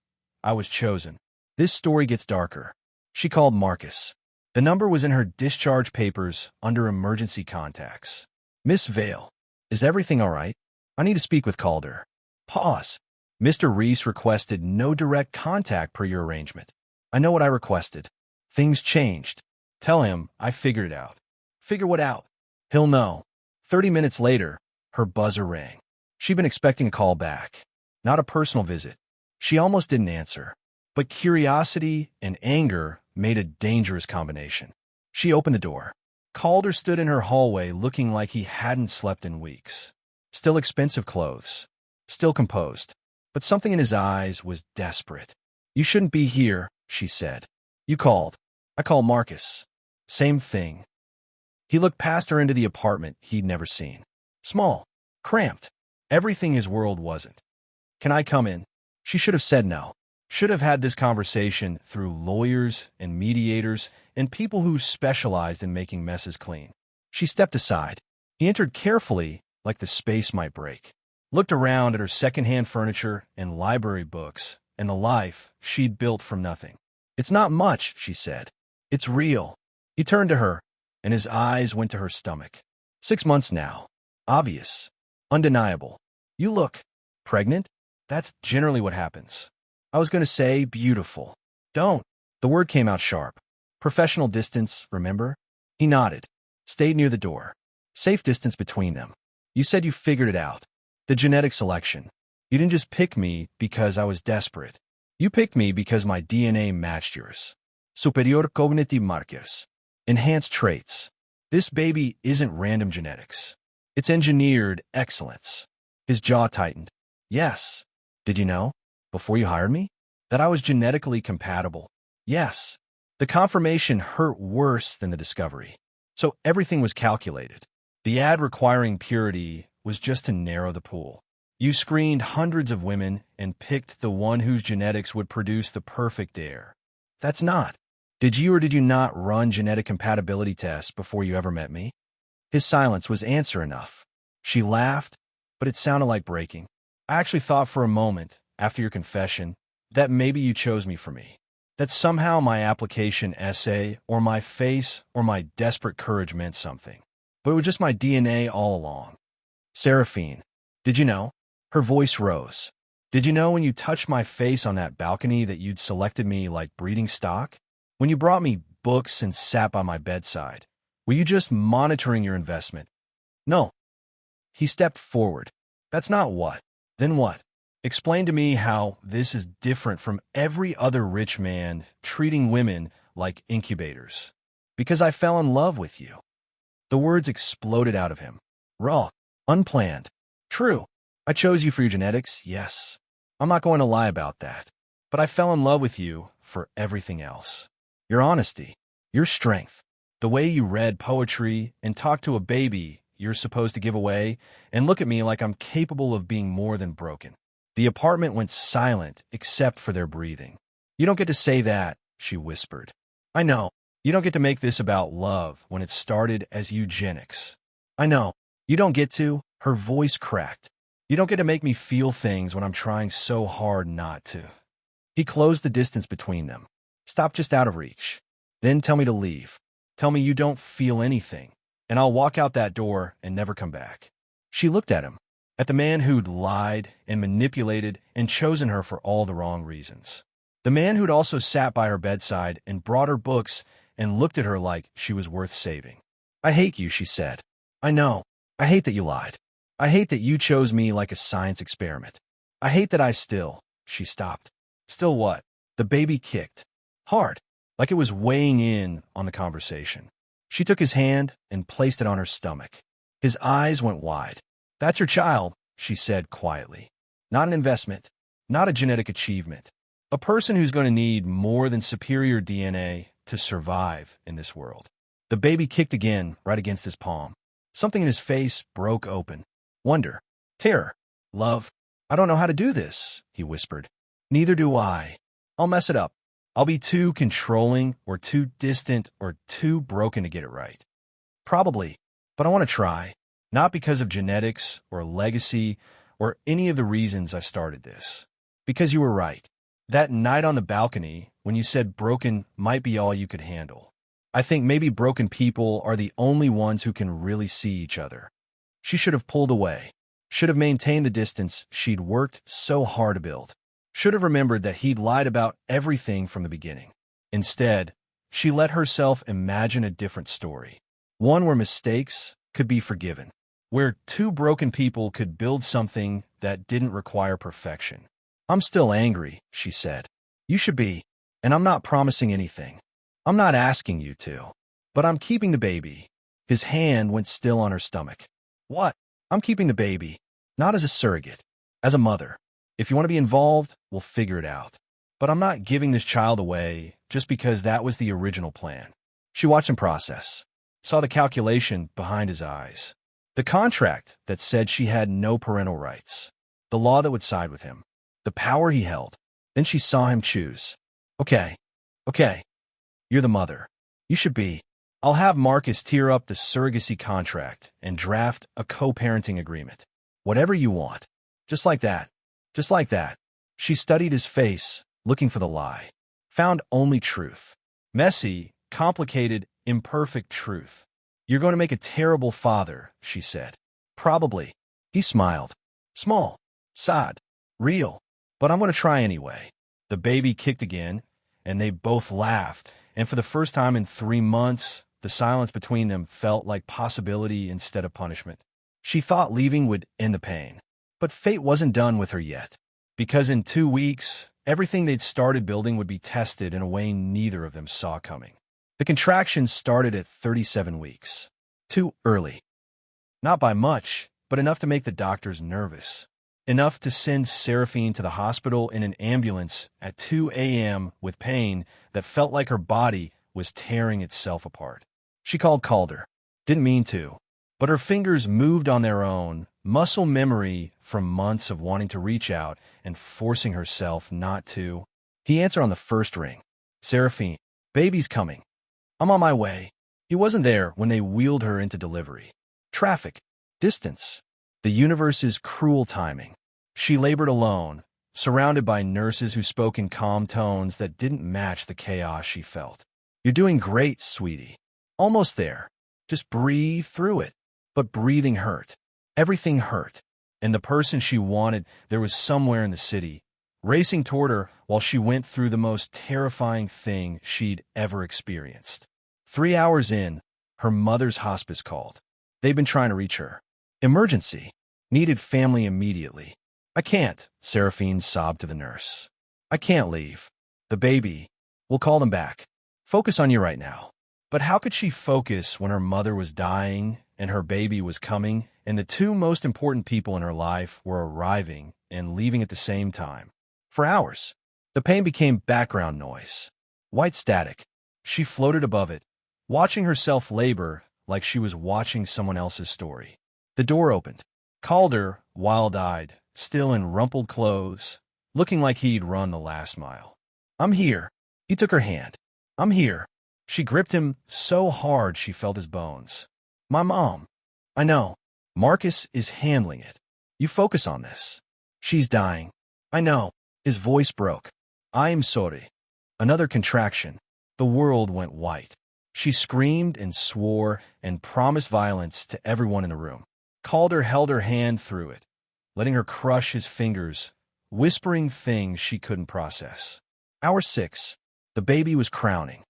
I was chosen. This story gets darker. She called Marcus. The number was in her discharge papers under emergency contacts. Miss Vale, is everything all right? I need to speak with Calder. Pause. Mr. Reese requested no direct contact per your arrangement. I know what I requested. Things changed. Tell him I figured it out. Figure what out? He'll know. 30 minutes later, her buzzer rang. She'd been expecting a call back, not a personal visit. She almost didn't answer. But curiosity and anger made a dangerous combination. She opened the door. Calder stood in her hallway looking like he hadn't slept in weeks. Still expensive clothes. Still composed. But something in his eyes was desperate. You shouldn't be here, she said. You called. I called Marcus. Same thing. He looked past her into the apartment he'd never seen. Small. Cramped. Everything his world wasn't. Can I come in? She should have said no. Should have had this conversation through lawyers and mediators and people who specialized in making messes clean. She stepped aside. He entered carefully, like the space might break. Looked around at her secondhand furniture and library books and the life she'd built from nothing. It's not much, she said. It's real. He turned to her, and his eyes went to her stomach. 6 months now. Obvious. Undeniable. You look pregnant? That's generally what happens. I was going to say beautiful. Don't. The word came out sharp. Professional distance, remember? He nodded. Stayed near the door. Safe distance between them. You said you figured it out. The genetic selection. You didn't just pick me because I was desperate. You picked me because my DNA matched yours. Superior cognitive markers. Enhanced traits. This baby isn't random genetics. It's engineered excellence. His jaw tightened. Yes. Did you know, before you hired me, that I was genetically compatible? Yes. The confirmation hurt worse than the discovery. So everything was calculated. The ad requiring purity was just to narrow the pool. You screened hundreds of women and picked the one whose genetics would produce the perfect heir. That's not. Did you or did you not run genetic compatibility tests before you ever met me? His silence was answer enough. She laughed, but it sounded like breaking. I actually thought for a moment, after your confession, that maybe you chose me for me. That somehow my application essay or my face or my desperate courage meant something. But it was just my DNA all along. Seraphine, did you know? Her voice rose. Did you know when you touched my face on that balcony that you'd selected me like breeding stock? When you brought me books and sat by my bedside, were you just monitoring your investment? No. He stepped forward. That's not what. Then what? Explain to me how this is different from every other rich man treating women like incubators. Because I fell in love with you. The words exploded out of him. Raw. Unplanned. True. I chose you for your genetics, yes. I'm not going to lie about that. But I fell in love with you for everything else. Your honesty. Your strength. The way you read poetry and talked to a baby you're supposed to give away and look at me like I'm capable of being more than broken. The apartment went silent except for their breathing. You don't get to say that, she whispered. I know. You don't get to make this about love when it started as eugenics. I know. You don't get to. Her voice cracked. You don't get to make me feel things when I'm trying so hard not to. He closed the distance between them. Stop just out of reach. Then tell me to leave. Tell me you don't feel anything, and I'll walk out that door and never come back. She looked at him, at the man who'd lied and manipulated and chosen her for all the wrong reasons. The man who'd also sat by her bedside and brought her books and looked at her like she was worth saving. I hate you, she said. I know. I hate that you lied. I hate that you chose me like a science experiment. I hate that she stopped. Still what? The baby kicked. Hard, like it was weighing in on the conversation. She took his hand and placed it on her stomach. His eyes went wide. That's your child, she said quietly. Not an investment, not a genetic achievement. A person who's going to need more than superior DNA to survive in this world. The baby kicked again right against his palm. Something in his face broke open. Wonder, terror, love. I don't know how to do this, he whispered. Neither do I. I'll mess it up. I'll be too controlling or too distant or too broken to get it right. Probably, but I want to try. Not because of genetics or legacy or any of the reasons I started this. Because you were right. That night on the balcony, when you said broken might be all you could handle. I think maybe broken people are the only ones who can really see each other. She should have pulled away. Should have maintained the distance she'd worked so hard to build. Should have remembered that he'd lied about everything from the beginning. Instead, she let herself imagine a different story. One where mistakes could be forgiven. Where two broken people could build something that didn't require perfection. I'm still angry, she said. You should be. And I'm not promising anything. I'm not asking you to. But I'm keeping the baby. His hand went still on her stomach. What? I'm keeping the baby. Not as a surrogate. As a mother. If you want to be involved, we'll figure it out. But I'm not giving this child away just because that was the original plan. She watched him process. Saw the calculation behind his eyes. The contract that said she had no parental rights. The law that would side with him. The power he held. Then she saw him choose. Okay. You're the mother. You should be. I'll have Marcus tear up the surrogacy contract and draft a co-parenting agreement. Whatever you want. Just like that. Just like that. She studied his face, looking for the lie. Found only truth. Messy, complicated, imperfect truth. You're going to make a terrible father, she said. Probably. He smiled. Small. Sad. Real. But I'm going to try anyway. The baby kicked again, and they both laughed, and for the first time in 3 months, the silence between them felt like possibility instead of punishment. She thought leaving would end the pain. But fate wasn't done with her yet. Because in 2 weeks, everything they'd started building would be tested in a way neither of them saw coming. The contractions started at 37 weeks. Too early. Not by much, but enough to make the doctors nervous. Enough to send Seraphine to the hospital in an ambulance at 2 a.m. with pain that felt like her body was tearing itself apart. She called Calder. Didn't mean to. But her fingers moved on their own, muscle memory from months of wanting to reach out and forcing herself not to. He answered on the first ring. Seraphine, baby's coming. I'm on my way. He wasn't there when they wheeled her into delivery. Traffic. Distance. The universe's cruel timing. She labored alone, surrounded by nurses who spoke in calm tones that didn't match the chaos she felt. You're doing great, sweetie. Almost there. Just breathe through it. But breathing hurt. Everything hurt. And the person she wanted there was somewhere in the city, racing toward her while she went through the most terrifying thing she'd ever experienced. 3 hours in, her mother's hospice called. They'd been trying to reach her. Emergency. Needed family immediately. I can't, Seraphine sobbed to the nurse. I can't leave. The baby. We'll call them back. Focus on you right now. But how could she focus when her mother was dying and her baby was coming and the two most important people in her life were arriving and leaving at the same time? For hours. The pain became background noise. White static. She floated above it, watching herself labor like she was watching someone else's story. The door opened. Calder, wild-eyed, still in rumpled clothes, looking like he'd run the last mile. I'm here. He took her hand. I'm here. She gripped him so hard she felt his bones. My mom. I know. Marcus is handling it. You focus on this. She's dying. I know. His voice broke. I am sorry. Another contraction. The world went white. She screamed and swore and promised violence to everyone in the room. Calder held her hand through it, letting her crush his fingers, whispering things she couldn't process. Hour 6. The baby was crowning.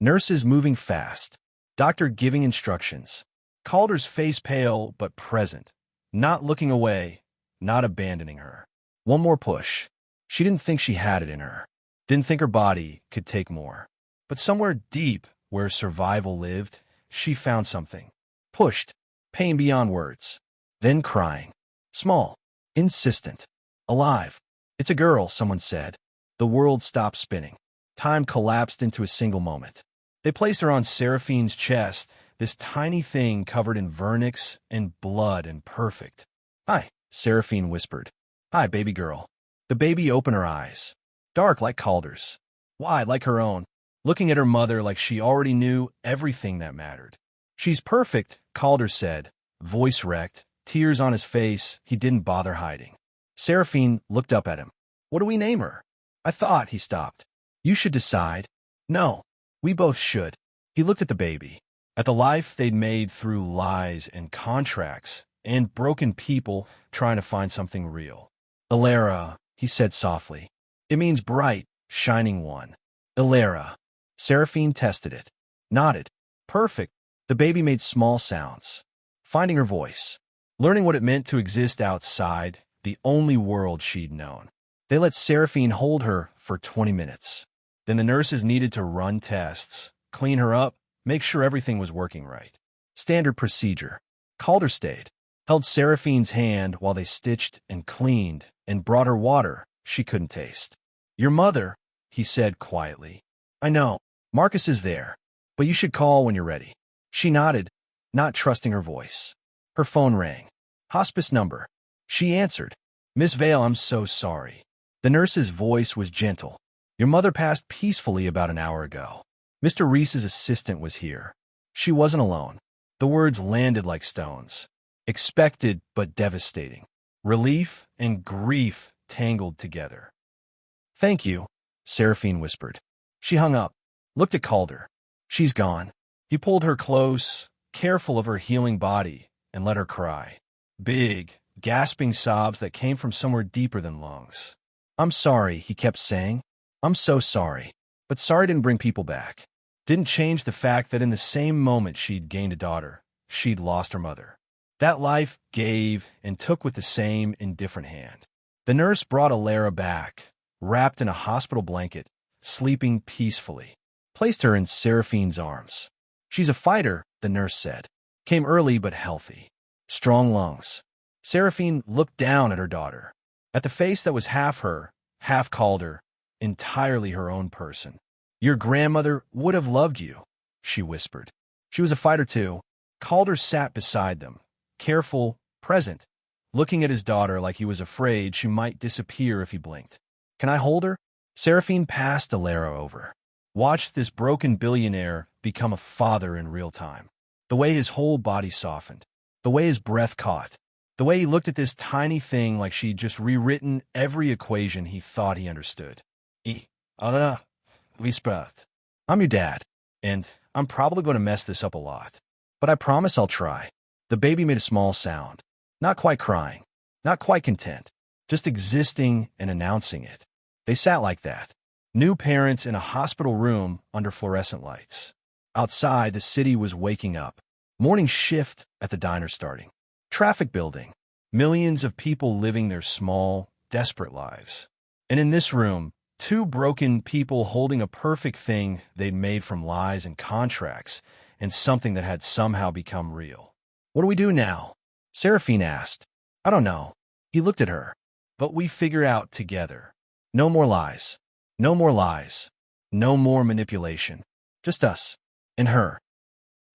Nurses moving fast. Doctor giving instructions. Calder's face pale but present, not looking away, not abandoning her. One more push. She didn't think she had it in her. Didn't think her body could take more. But somewhere deep where survival lived, she found something. Pushed. Pain beyond words. Then crying. Small. Insistent. Alive. It's a girl, someone said. The world stopped spinning. Time collapsed into a single moment. They placed her on Seraphine's chest, this tiny thing covered in vernix and blood and perfect. Hi, Seraphine whispered. Hi, baby girl. The baby opened her eyes. Dark like Calder's. Wide like her own. Looking at her mother like she already knew everything that mattered. She's perfect, Calder said, voice wrecked, tears on his face he didn't bother hiding. Seraphine looked up at him. What do we name her? I thought, he stopped. You should decide. No, we both should. He looked at the baby, at the life they'd made through lies and contracts and broken people trying to find something real. Ilara, he said softly. It means bright, shining one. Ilara. Seraphine tested it. Nodded. Perfect. The baby made small sounds. Finding her voice. Learning what it meant to exist outside the only world she'd known. They let Seraphine hold her for 20 minutes. Then the nurses needed to run tests, clean her up, make sure everything was working right. Standard procedure. Calder stayed, held Seraphine's hand while they stitched and cleaned and brought her water she couldn't taste. Your mother, he said quietly. I know, Marcus is there, but you should call when you're ready. She nodded, not trusting her voice. Her phone rang. Hospice number. She answered. Miss Vale, I'm so sorry. The nurse's voice was gentle. Your mother passed peacefully about an hour ago. Mr. Reese's assistant was here. She wasn't alone. The words landed like stones. Expected but devastating. Relief and grief tangled together. Thank you, Seraphine whispered. She hung up, looked at Calder. She's gone. He pulled her close, careful of her healing body, and let her cry. Big, gasping sobs that came from somewhere deeper than lungs. I'm sorry, he kept saying. I'm so sorry. But sorry didn't bring people back. Didn't change the fact that in the same moment she'd gained a daughter, she'd lost her mother. That life gave and took with the same indifferent hand. The nurse brought Ilara back, wrapped in a hospital blanket, sleeping peacefully. Placed her in Seraphine's arms. She's a fighter, the nurse said. Came early but healthy. Strong lungs. Seraphine looked down at her daughter. At the face that was half her, half Calder, entirely her own person. Your grandmother would have loved you, she whispered. She was a fighter too. Calder sat beside them, careful, present, looking at his daughter like he was afraid she might disappear if he blinked. Can I hold her? Seraphine passed Ilara over. Watched this broken billionaire become a father in real time. The way his whole body softened. The way his breath caught. The way he looked at this tiny thing like she'd just rewritten every equation he thought he understood. I'm your dad, and I'm probably going to mess this up a lot. But I promise I'll try. The baby made a small sound. Not quite crying. Not quite content. Just existing and announcing it. They sat like that. New parents in a hospital room under fluorescent lights. Outside, the city was waking up. Morning shift at the diner starting. Traffic building. Millions of people living their small, desperate lives. And in this room, two broken people holding a perfect thing they'd made from lies and contracts and something that had somehow become real. What do we do now? Seraphine asked. I don't know. He looked at her. But we figure out together. No more lies. No more lies. No more manipulation. Just us. And her.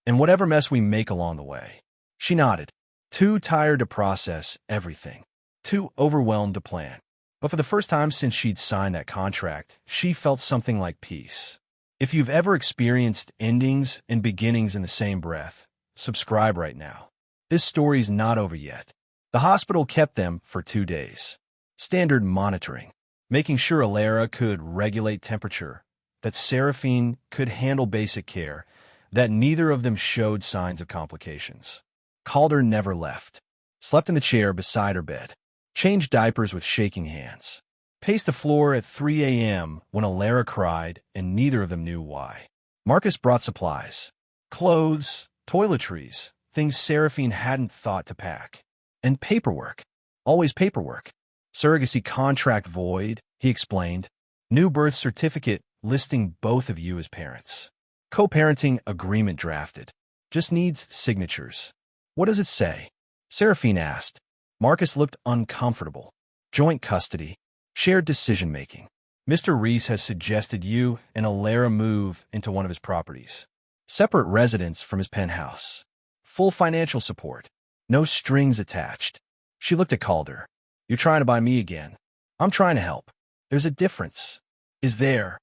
And whatever mess we make along the way. She nodded. Too tired to process everything. Too overwhelmed to plan. But for the first time since she'd signed that contract, she felt something like peace. If you've ever experienced endings and beginnings in the same breath, subscribe right now. This story's not over yet. The hospital kept them for 2 days. Standard monitoring, making sure Alara could regulate temperature, that Seraphine could handle basic care, that neither of them showed signs of complications. Calder never left. Slept in the chair beside her bed. Changed diapers with shaking hands. Paced the floor at 3 a.m. when Alara cried, and neither of them knew why. Marcus brought supplies. Clothes, toiletries, things Seraphine hadn't thought to pack. And paperwork. Always paperwork. Surrogacy contract void, he explained. New birth certificate listing both of you as parents. Co-parenting agreement drafted. Just needs signatures. What does it say? Seraphine asked. Marcus looked uncomfortable. Joint custody. Shared decision-making. Mr. Reese has suggested you and Alara move into one of his properties. Separate residence from his penthouse. Full financial support. No strings attached. She looked at Calder. You're trying to buy me again. I'm trying to help. There's a difference. Is there?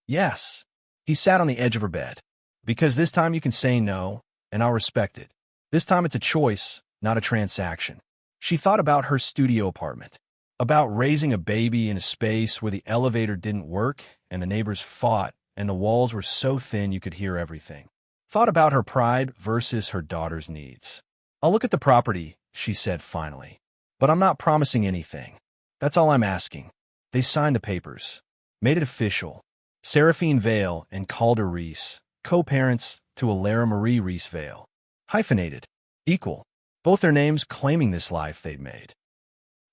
Yes. He sat on the edge of her bed. Because this time you can say no, and I'll respect it. This time it's a choice, not a transaction. She thought about her studio apartment. About raising a baby in a space where the elevator didn't work and the neighbors fought and the walls were so thin you could hear everything. Thought about her pride versus her daughter's needs. I'll look at the property, she said finally. But I'm not promising anything. That's all I'm asking. They signed the papers. Made it official. Seraphine Vale and Calder Reese, co-parents to Alara Marie Reese Vale. Hyphenated. Equal. Both their names claiming this life they'd made.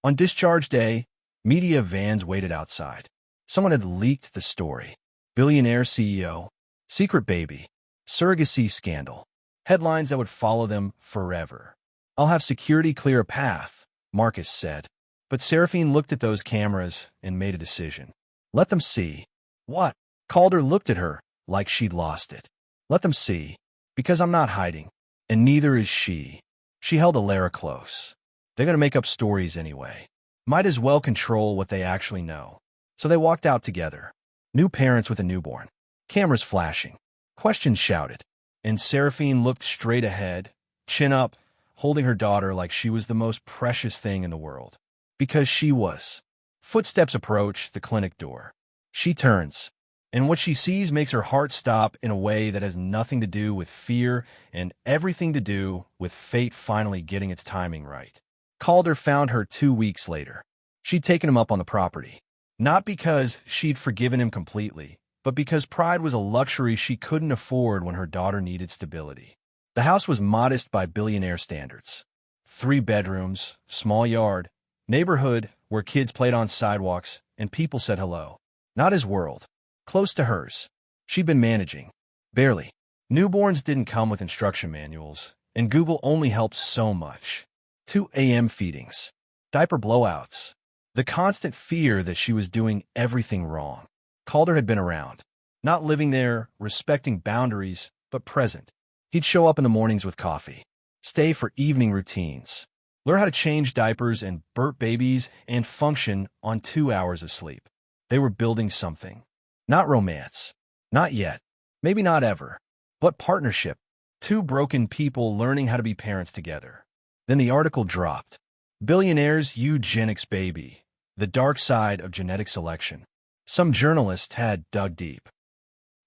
On discharge day, media vans waited outside. Someone had leaked the story. Billionaire CEO. Secret baby. Surrogacy scandal. Headlines that would follow them forever. I'll have security clear a path, Marcus said. But Seraphine looked at those cameras and made a decision. Let them see. What? Calder looked at her like she'd lost it. Let them see. Because I'm not hiding. And neither is she. She held Alara close. They're going to make up stories anyway. Might as well control what they actually know. So they walked out together. New parents with a newborn. Cameras flashing. Questions shouted. And Seraphine looked straight ahead, chin up, holding her daughter like she was the most precious thing in the world. Because she was. Footsteps approach the clinic door. She turns, and what she sees makes her heart stop in a way that has nothing to do with fear and everything to do with fate finally getting its timing right. Calder found her 2 weeks later. She'd taken him up on the property. Not because she'd forgiven him completely, but because pride was a luxury she couldn't afford when her daughter needed stability. The house was modest by billionaire standards. 3 bedrooms, small yard, neighborhood where kids played on sidewalks and people said hello. Not his world. Close to hers. She'd been managing. Barely. Newborns didn't come with instruction manuals, and Google only helped so much. 2 a.m. feedings. Diaper blowouts. The constant fear that she was doing everything wrong. Calder had been around. Not living there, respecting boundaries, but present. He'd show up in the mornings with coffee. Stay for evening routines. Learn how to change diapers and burp babies and function on 2 hours of sleep. They were building something. Not romance. Not yet. Maybe not ever. But partnership. 2 broken people learning how to be parents together. Then the article dropped. Billionaire's eugenics baby. The dark side of genetic selection. Some journalist had dug deep.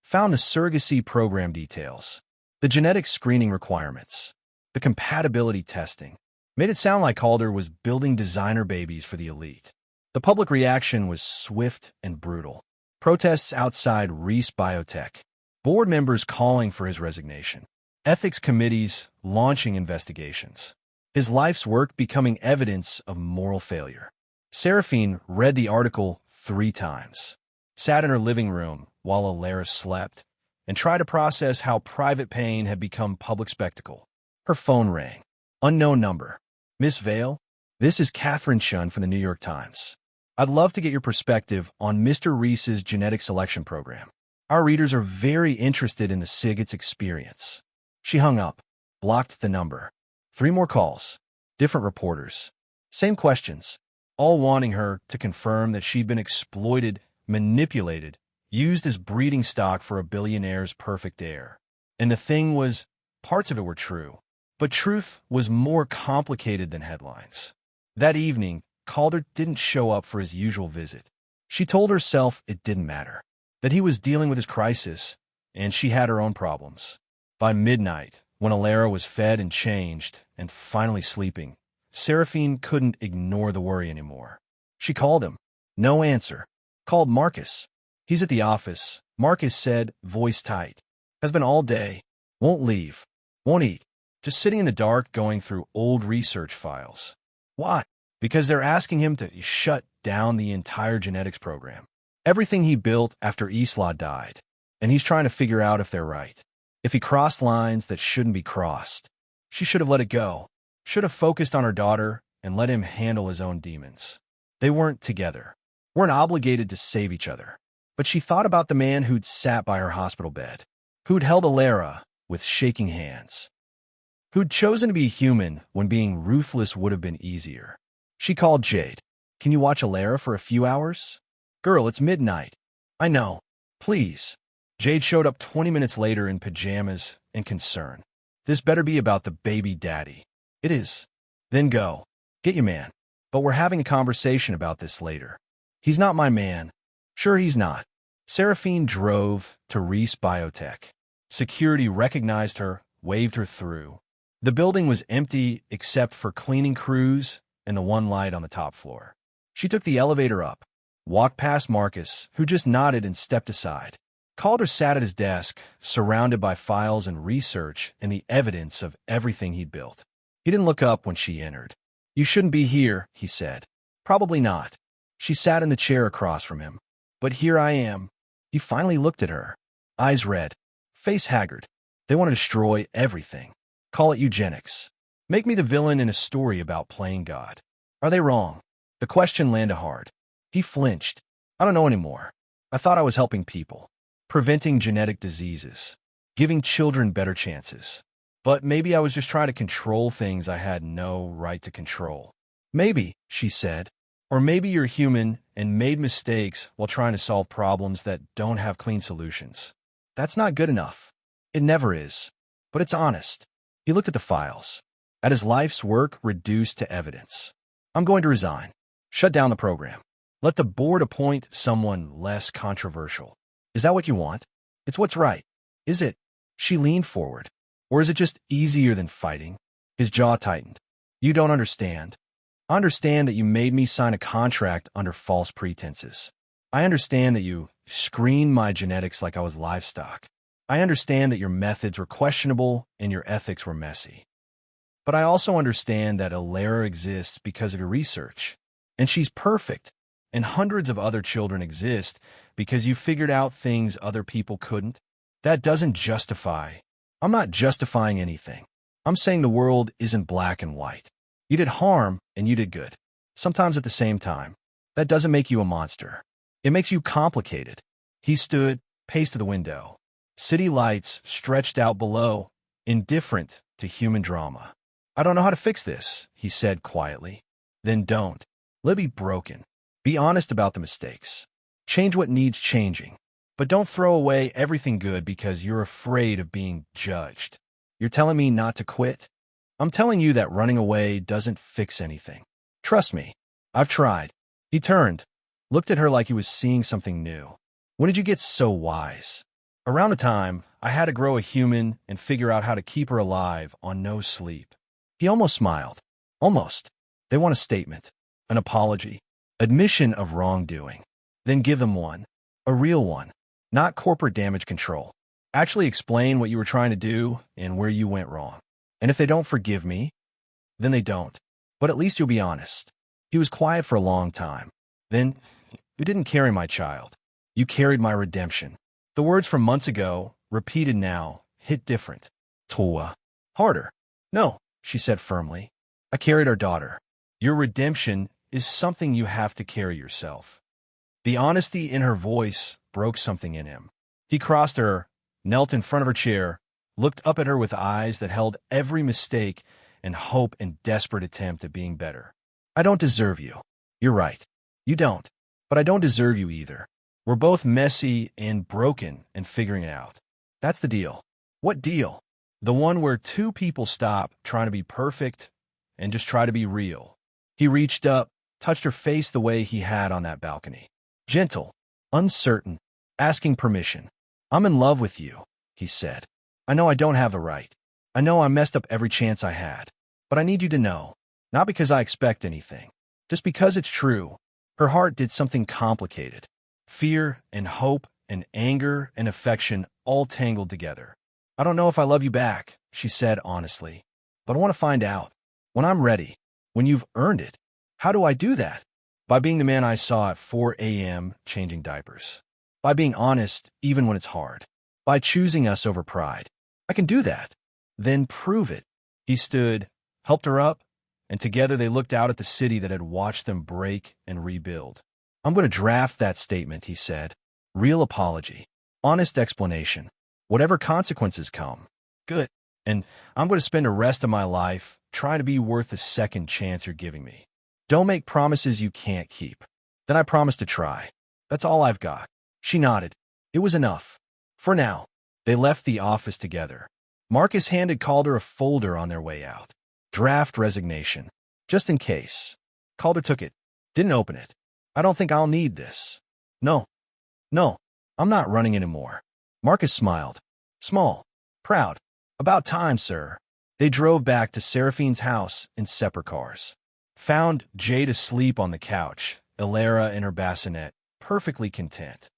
Found the surrogacy program details. The genetic screening requirements. The compatibility testing. Made it sound like Calder was building designer babies for the elite. The public reaction was swift and brutal. Protests outside Reese Biotech. Board members calling for his resignation. Ethics committees launching investigations. His life's work becoming evidence of moral failure. Seraphine read the article 3 times. Sat in her living room while Alara slept and tried to process how private pain had become public spectacle. Her phone rang. Unknown number. Miss Vale, this is Catherine Chun from the New York Times. I'd love to get your perspective on Mr. Reese's genetic selection program. Our readers are very interested in the Sigget's experience. She hung up, blocked the number. 3 more calls. Different reporters. Same questions. All wanting her to confirm that she'd been exploited, manipulated, used as breeding stock for a billionaire's perfect heir. And the thing was, parts of it were true. But truth was more complicated than headlines. That evening, Calder didn't show up for his usual visit. She told herself it didn't matter, that he was dealing with his crisis, and she had her own problems. By midnight, when Alara was fed and changed, and finally sleeping, Seraphine couldn't ignore the worry anymore. She called him. No answer. Called Marcus. He's at the office, Marcus said, voice tight. Has been all day. Won't leave. Won't eat. Just sitting in the dark going through old research files. Why? Because they're asking him to shut down the entire genetics program. Everything he built after Isla died. And he's trying to figure out if they're right. If he crossed lines that shouldn't be crossed. She should have let it go. Should have focused on her daughter and let him handle his own demons. They weren't together. Weren't obligated to save each other. But she thought about the man who'd sat by her hospital bed. Who'd held Alara with shaking hands. Who'd chosen to be human when being ruthless would have been easier. She called Jade. Can you watch Alara for a few hours? Girl, it's midnight. I know. Please. Jade showed up 20 minutes later in pajamas and concern. This better be about the baby daddy. It is. Then go. Get your man. But we're having a conversation about this later. He's not my man. Sure he's not. Seraphine drove to Reese Biotech. Security recognized her, waved her through. The building was empty except for cleaning crews and the one light on the top floor. She took the elevator up, walked past Marcus, who just nodded and stepped aside. Calder sat at his desk, surrounded by files and research and the evidence of everything he'd built. He didn't look up when she entered. You shouldn't be here, he said. Probably not. She sat in the chair across from him. But here I am. He finally looked at her. Eyes red. Face haggard. They want to destroy everything. Call it eugenics. Make me the villain in a story about playing God. Are they wrong? The question landed hard. He flinched. I don't know anymore. I thought I was helping people. Preventing genetic diseases. Giving children better chances. But maybe I was just trying to control things I had no right to control. Maybe, she said. Or maybe you're human and made mistakes while trying to solve problems that don't have clean solutions. That's not good enough. It never is. But it's honest. He looked at the files. At his life's work reduced to evidence. I'm going to resign. Shut down the program. Let the board appoint someone less controversial. Is that what you want? It's what's right. Is it? She leaned forward. Or is it just easier than fighting? His jaw tightened. You don't understand. I understand that you made me sign a contract under false pretenses. I understand that you screened my genetics like I was livestock. I understand that your methods were questionable and your ethics were messy. But I also understand that Alara exists because of your research. And she's perfect. And hundreds of other children exist because you figured out things other people couldn't. That doesn't justify. I'm not justifying anything. I'm saying the world isn't black and white. You did harm and you did good. Sometimes at the same time. That doesn't make you a monster. It makes you complicated. He stood, paced to the window. City lights stretched out below, indifferent to human drama. I don't know how to fix this, he said quietly. Then don't. Let it be broken. Be honest about the mistakes. Change what needs changing. But don't throw away everything good because you're afraid of being judged. You're telling me not to quit? I'm telling you that running away doesn't fix anything. Trust me. I've tried. He turned, looked at her like he was seeing something new. When did you get so wise? Around the time I had to grow a human and figure out how to keep her alive on no sleep. He almost smiled. Almost. They want a statement, an apology, admission of wrongdoing. Then give them one. A real one. Not corporate damage control. Actually explain what you were trying to do and where you went wrong. And if they don't forgive me, then they don't. But at least you'll be honest. He was quiet for a long time. Then, you didn't carry my child. You carried my redemption. The words from months ago, repeated now, hit different. Toa. Harder. No, she said firmly. I carried our daughter. Your redemption is something you have to carry yourself. The honesty in her voice broke something in him. He crossed her, knelt in front of her chair, looked up at her with eyes that held every mistake and hope and desperate attempt at being better. I don't deserve you. You're right. You don't. But I don't deserve you either. We're both messy and broken and figuring it out. That's the deal. What deal? The one where two people stop trying to be perfect and just try to be real. He reached up, touched her face the way he had on that balcony. Gentle, uncertain, asking permission. "I'm in love with you," he said. "I know I don't have a right. I know I messed up every chance I had. But I need you to know, not because I expect anything, just because it's true." Her heart did something complicated. Fear and hope and anger and affection all tangled together. "I don't know if I love you back," she said honestly, "but I want to find out. When I'm ready, when you've earned it." "How do I do that?" "By being the man I saw at 4 a.m. changing diapers. By being honest even when it's hard. By choosing us over pride." "I can do that." "Then prove it." He stood, helped her up, and together they looked out at the city that had watched them break and rebuild. "I'm going to draft that statement," he said. "Real apology. Honest explanation. Whatever consequences come. Good. And I'm going to spend the rest of my life trying to be worth the second chance you're giving me. Don't make promises you can't keep." "Then I promise to try. That's all I've got." She nodded. It was enough. For now. They left the office together. Marcus handed Calder a folder on their way out. Draft resignation. Just in case. Calder took it. Didn't open it. "I don't think I'll need this." No, I'm not running anymore." Marcus smiled. Small. Proud. "About time, sir." They drove back to Seraphine's house in separate cars. Found Jade asleep on the couch, Elara in her bassinet, perfectly content.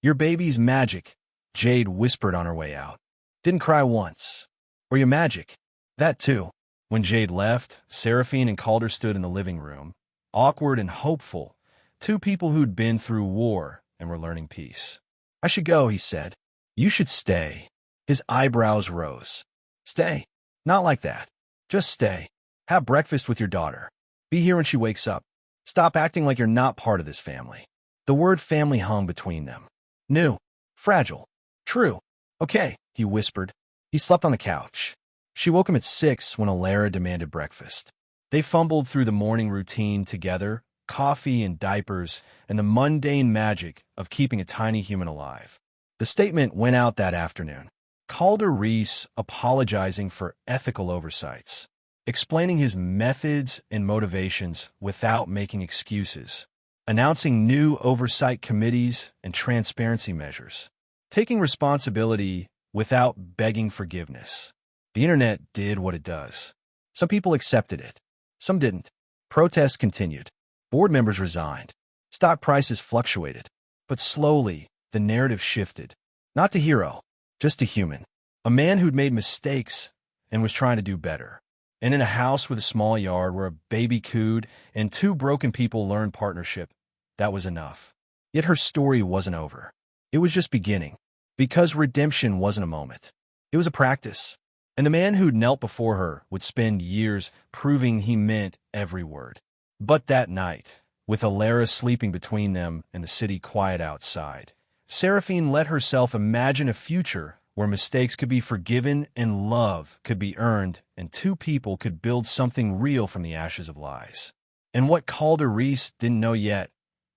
"Your baby's magic," Jade whispered on her way out. "Didn't cry once." "Or your magic." "That too." When Jade left, Seraphine and Calder stood in the living room, awkward and hopeful, two people who'd been through war and were learning peace. "I should go," he said. "You should stay." His eyebrows rose. "Stay? Not like that. Just stay. Have breakfast with your daughter. Be here when she wakes up. Stop acting like you're not part of this family." The word family hung between them. New. Fragile. True. "Okay," he whispered. He slept on the couch. She woke him at 6 when Elara demanded breakfast. They fumbled through the morning routine together, coffee and diapers, and the mundane magic of keeping a tiny human alive. The statement went out that afternoon. Calder Reese apologizing for ethical oversights, explaining his methods and motivations without making excuses, announcing new oversight committees and transparency measures, taking responsibility without begging forgiveness. The internet did what it does. Some people accepted it. Some didn't. Protests continued. Board members resigned. Stock prices fluctuated. But slowly, the narrative shifted. Not to hero, just to human. A man who'd made mistakes and was trying to do better. And in a house with a small yard where a baby cooed and two broken people learned partnership, that was enough. Yet her story wasn't over. It was just beginning. Because redemption wasn't a moment. It was a practice. And the man who'd knelt before her would spend years proving he meant every word. But that night, with Elara sleeping between them and the city quiet outside, Seraphine let herself imagine a future where mistakes could be forgiven and love could be earned and two people could build something real from the ashes of lies. And what Calder Reese didn't know yet,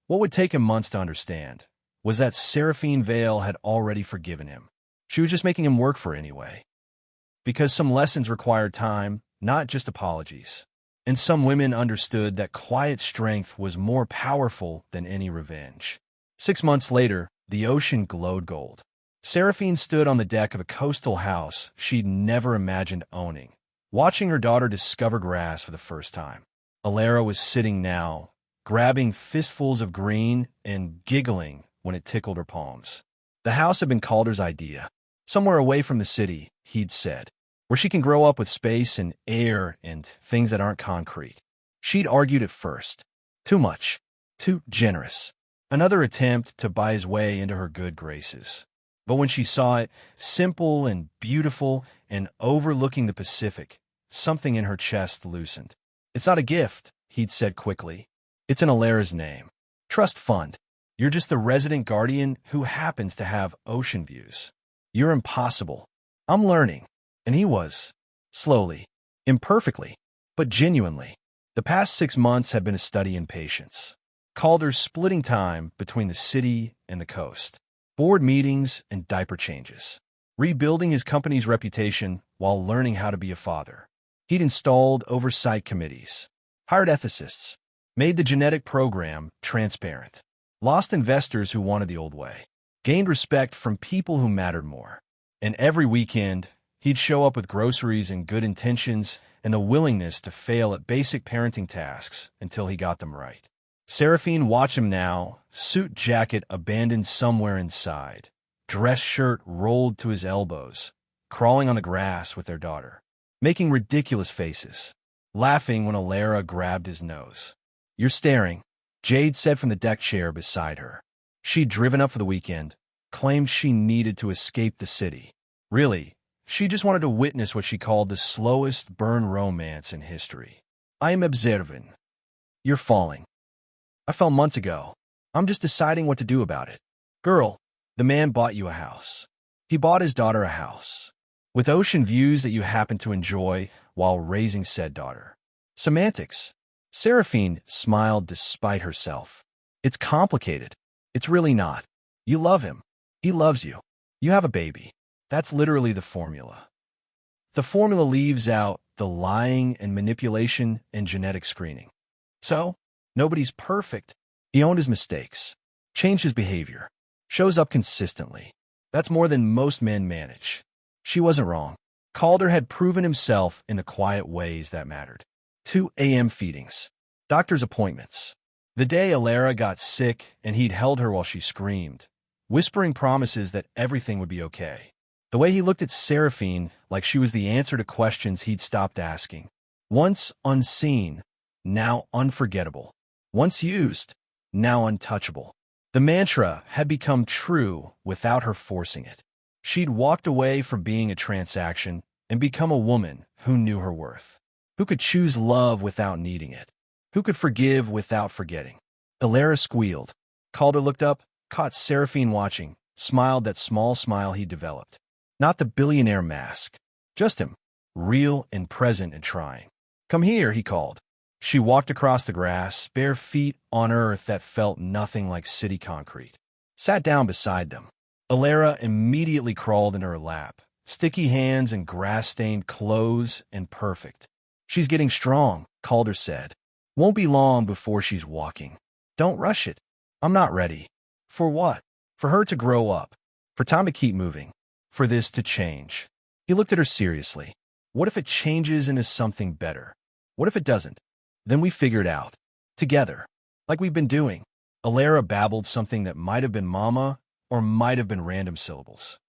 what would take him months to understand, was that Seraphine Vale had already forgiven him. She was just making him work for it anyway. Because some lessons required time, not just apologies. And some women understood that quiet strength was more powerful than any revenge. 6 months later, the ocean glowed gold. Seraphine stood on the deck of a coastal house she'd never imagined owning, watching her daughter discover grass for the first time. Elara was sitting now, grabbing fistfuls of green and giggling when it tickled her palms. The house had been Calder's idea. Somewhere away from the city, he'd said, where she can grow up with space and air and things that aren't concrete. She'd argued at first. Too much. Too generous. Another attempt to buy his way into her good graces. But when she saw it, simple and beautiful and overlooking the Pacific, something in her chest loosened. "It's not a gift," he'd said quickly. "It's in Elara's name. Trust fund. You're just the resident guardian who happens to have ocean views. You're impossible. I'm learning." And he was. Slowly. Imperfectly. But genuinely. The past 6 months had been a study in patience. Calder splitting time between the city and the coast. Board meetings and diaper changes. rebuilding his company's reputation while learning how to be a father. He'd installed oversight committees, hired ethicists, made the genetic program transparent, lost investors who wanted the old way, gained respect from people who mattered more. And every weekend, he'd show up with groceries and good intentions and a willingness to fail at basic parenting tasks until he got them right. Seraphine watched him now, suit jacket abandoned somewhere inside, dress shirt rolled to his elbows, crawling on the grass with their daughter, making ridiculous faces, laughing when Alara grabbed his nose. "You're staring," Jade said from the deck chair beside her. She'd driven up for the weekend, claimed she needed to escape the city. Really, she just wanted to witness what she called the slowest burn romance in history. "I'm observing. You're falling. I fell months ago. I'm just deciding what to do about it." "Girl, the man bought you a house. He bought his daughter a house, with ocean views that you happen to enjoy while raising said daughter." Semantics. Seraphine smiled despite herself. "It's complicated. It's really not. You love him. He loves you. You have a baby. That's literally the formula. The formula leaves out the lying and manipulation and genetic screening. So, nobody's perfect. He owned his mistakes, changed his behavior, shows up consistently. That's more than most men manage." She wasn't wrong. Calder had proven himself in the quiet ways that mattered. 2 a.m. feedings, doctor's appointments. The day Alara got sick and he'd held her while she screamed, whispering promises that everything would be okay. The way he looked at Seraphine like she was the answer to questions he'd stopped asking. Once unseen, now unforgettable. Once used, now untouchable. The mantra had become true without her forcing it. She'd walked away from being a transaction and become a woman who knew her worth, who could choose love without needing it, who could forgive without forgetting. Alara squealed. Calder looked up, caught Seraphine watching, smiled that small smile he'd developed. Not the billionaire mask, just him, real and present and trying. "Come here," he called. She walked across the grass, bare feet on earth that felt nothing like city concrete. Sat down beside them. Alara immediately crawled into her lap, sticky hands and grass-stained clothes and perfect. "She's getting strong," Calder said. "Won't be long before she's walking. Don't rush it. I'm not ready." "For what?" "For her to grow up. For time to keep moving. For this to change." He looked at her seriously. "What if it changes into something better? What if it doesn't? Then we figure it out. Together. Like we've been doing." Alara babbled something that might have been mama or might have been random syllables.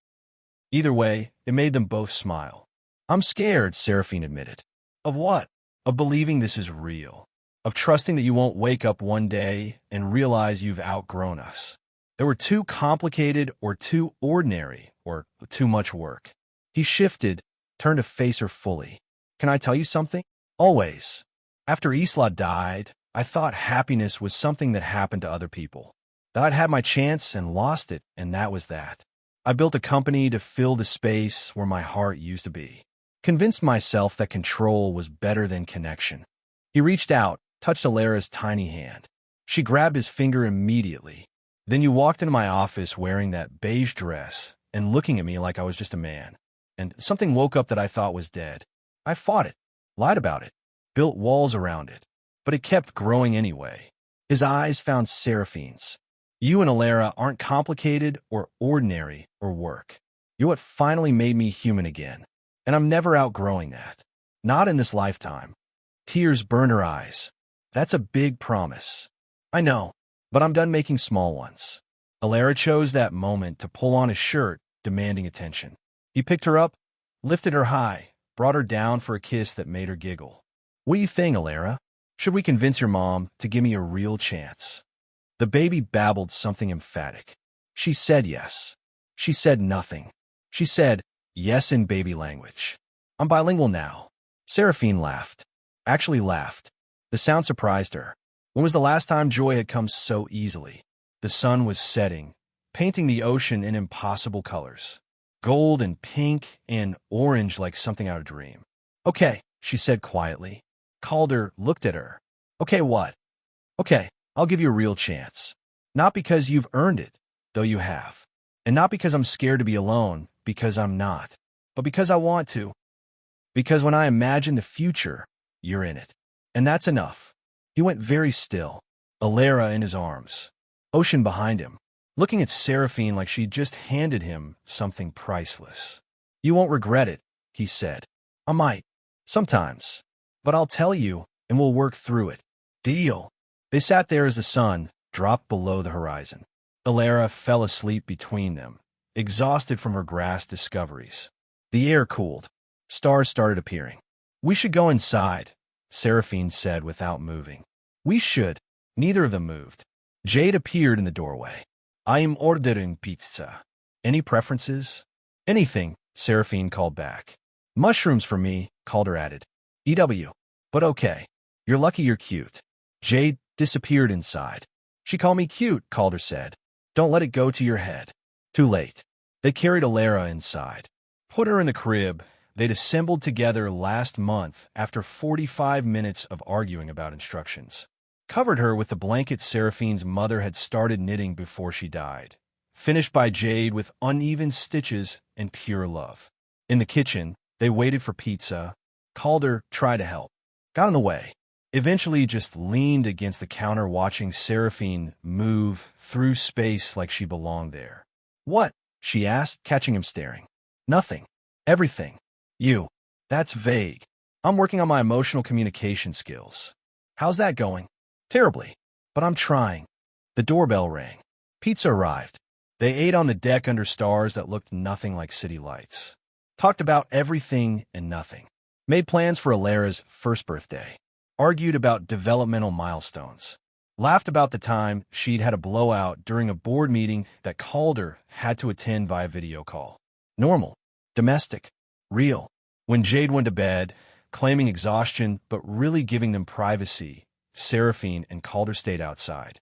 Either way, it made them both smile. "I'm scared," Seraphine admitted. "Of what?" "Of believing this is real. Of trusting that you won't wake up one day and realize you've outgrown us. That we're too complicated or too ordinary or too much work." He shifted, turned to face her fully. "Can I tell you something? Always. After Isla died, I thought happiness was something that happened to other people. That I'd had my chance and lost it, and that was that. I built a company to fill the space where my heart used to be. Convinced myself that control was better than connection." He reached out, touched Alara's tiny hand. She grabbed his finger immediately. "Then you walked into my office wearing that beige dress and looking at me like I was just a man. And something woke up that I thought was dead. I fought it, lied about it, built walls around it. But it kept growing anyway." His eyes found Seraphine's. "You and Alara aren't complicated or ordinary or work. You're what finally made me human again. And I'm never outgrowing that. Not in this lifetime." Tears burned her eyes. "That's a big promise." "I know, but I'm done making small ones." Alara chose that moment to pull on his shirt, demanding attention. He picked her up, lifted her high, brought her down for a kiss that made her giggle. "What do you think, Alara? Should we convince your mom to give me a real chance?" The baby babbled something emphatic. She said yes. She said nothing. She said yes in baby language. "I'm bilingual now." Seraphine laughed. Actually laughed. The sound surprised her. When was the last time joy had come so easily? The sun was setting, painting the ocean in impossible colors. Gold and pink and orange like something out of a dream. "Okay," she said quietly. Calder looked at her. "Okay, what?" "Okay, I'll give you a real chance. Not because you've earned it, though you have. And not because I'm scared to be alone, because I'm not, but because I want to. Because when I imagine the future, you're in it. And that's enough. He went very still, Alara in his arms, Ocean behind him, looking at Seraphine like she'd just handed him something priceless. You won't regret it, he said. I might. Sometimes. But I'll tell you, and we'll work through it. Deal. They sat there as the sun dropped below the horizon. Alara fell asleep between them, exhausted from her grass discoveries. The air cooled. Stars started appearing. We should go inside, Seraphine said without moving. We should. Neither of them moved. Jade appeared in the doorway. I am ordering pizza. Any preferences? Anything, Seraphine called back. Mushrooms for me, Calder added. EW. But okay. You're lucky you're cute. Jade disappeared inside. She called me cute, Calder said. Don't let it go to your head. Too late. They carried Alara inside. Put her in the crib. They'd assembled together last month after 45 minutes of arguing about instructions. Covered her with the blanket Seraphine's mother had started knitting before she died. Finished by Jade with uneven stitches and pure love. In the kitchen, they waited for pizza. Calder tried to help. Got in the way. Eventually just leaned against the counter watching Seraphine move through space like she belonged there. What? She asked, catching him staring. Nothing. Everything. You. That's vague. I'm working on my emotional communication skills. How's that going? Terribly. But I'm trying. The doorbell rang. Pizza arrived. They ate on the deck under stars that looked nothing like city lights. Talked about everything and nothing. Made plans for Alara's first birthday. Argued about developmental milestones. Laughed about the time she'd had a blowout during a board meeting that Calder had to attend via video call. Normal. Domestic. Real. When Jade went to bed, claiming exhaustion but really giving them privacy, Seraphine and Calder stayed outside.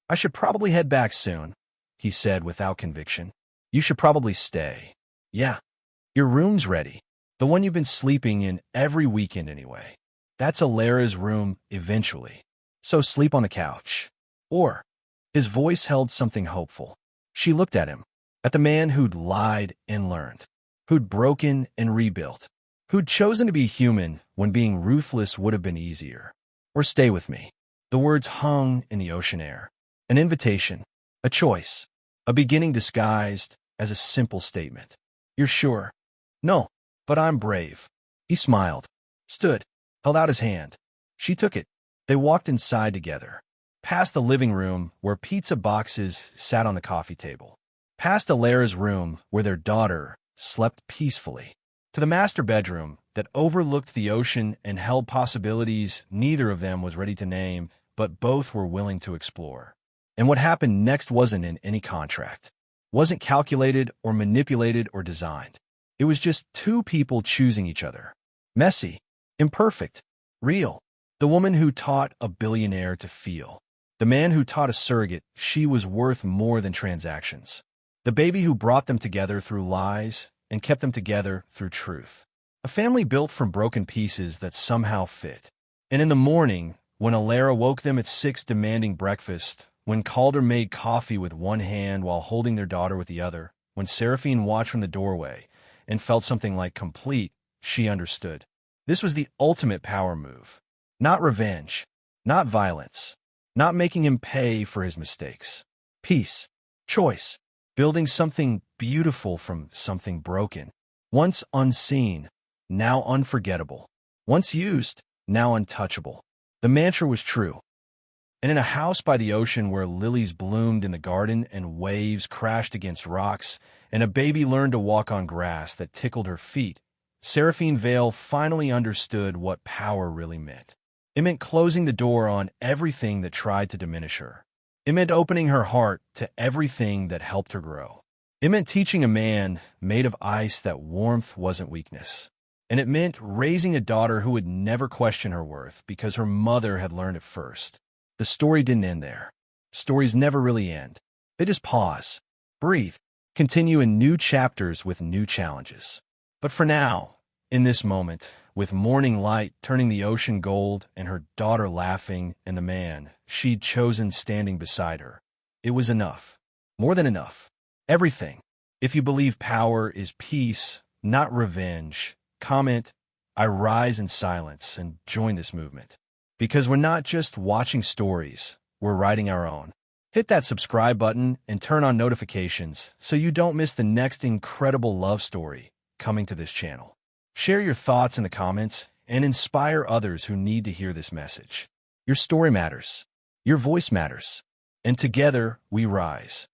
I should probably head back soon, he said without conviction. You should probably stay. Yeah. Your room's ready. The one you've been sleeping in every weekend anyway. That's Alara's room eventually. So sleep on the couch. Or, his voice held something hopeful. She looked at him, at the man who'd lied and learned, who'd broken and rebuilt, who'd chosen to be human when being ruthless would have been easier. Or stay with me. The words hung in the ocean air. An invitation, a choice, a beginning disguised as a simple statement. You're sure? No, but I'm brave. He smiled, stood, held out his hand. She took it. They walked inside together, past the living room where pizza boxes sat on the coffee table, past Alara's room where their daughter slept peacefully, to the master bedroom that overlooked the ocean and held possibilities neither of them was ready to name, but both were willing to explore. And what happened next wasn't in any contract, wasn't calculated or manipulated or designed. It was just two people choosing each other. Messy, imperfect, real. The woman who taught a billionaire to feel. The man who taught a surrogate she was worth more than transactions. The baby who brought them together through lies and kept them together through truth. A family built from broken pieces that somehow fit. And in the morning, when Alara woke them at 6 demanding breakfast, when Calder made coffee with one hand while holding their daughter with the other, when Seraphine watched from the doorway and felt something like complete, she understood. This was the ultimate power move. Not revenge, not violence, not making him pay for his mistakes. Peace, choice, building something beautiful from something broken. Once unseen, now unforgettable. Once used, now untouchable. The mantra was true. And in a house by the ocean where lilies bloomed in the garden and waves crashed against rocks, and a baby learned to walk on grass that tickled her feet, Seraphine Vale finally understood what power really meant. It meant closing the door on everything that tried to diminish her. It meant opening her heart to everything that helped her grow. It meant teaching a man made of ice that warmth wasn't weakness. And it meant raising a daughter who would never question her worth because her mother had learned it first. The story didn't end there. Stories never really end. They just pause, breathe, continue in new chapters with new challenges. But for now, in this moment, with morning light turning the ocean gold and her daughter laughing and the man she'd chosen standing beside her, it was enough. More than enough. Everything. If you believe power is peace, not revenge, comment, I rise in silence and join this movement. Because we're not just watching stories, we're writing our own. Hit that subscribe button and turn on notifications so you don't miss the next incredible love story coming to this channel. Share your thoughts in the comments and inspire others who need to hear this message. Your story matters. Your voice matters. And together, we rise.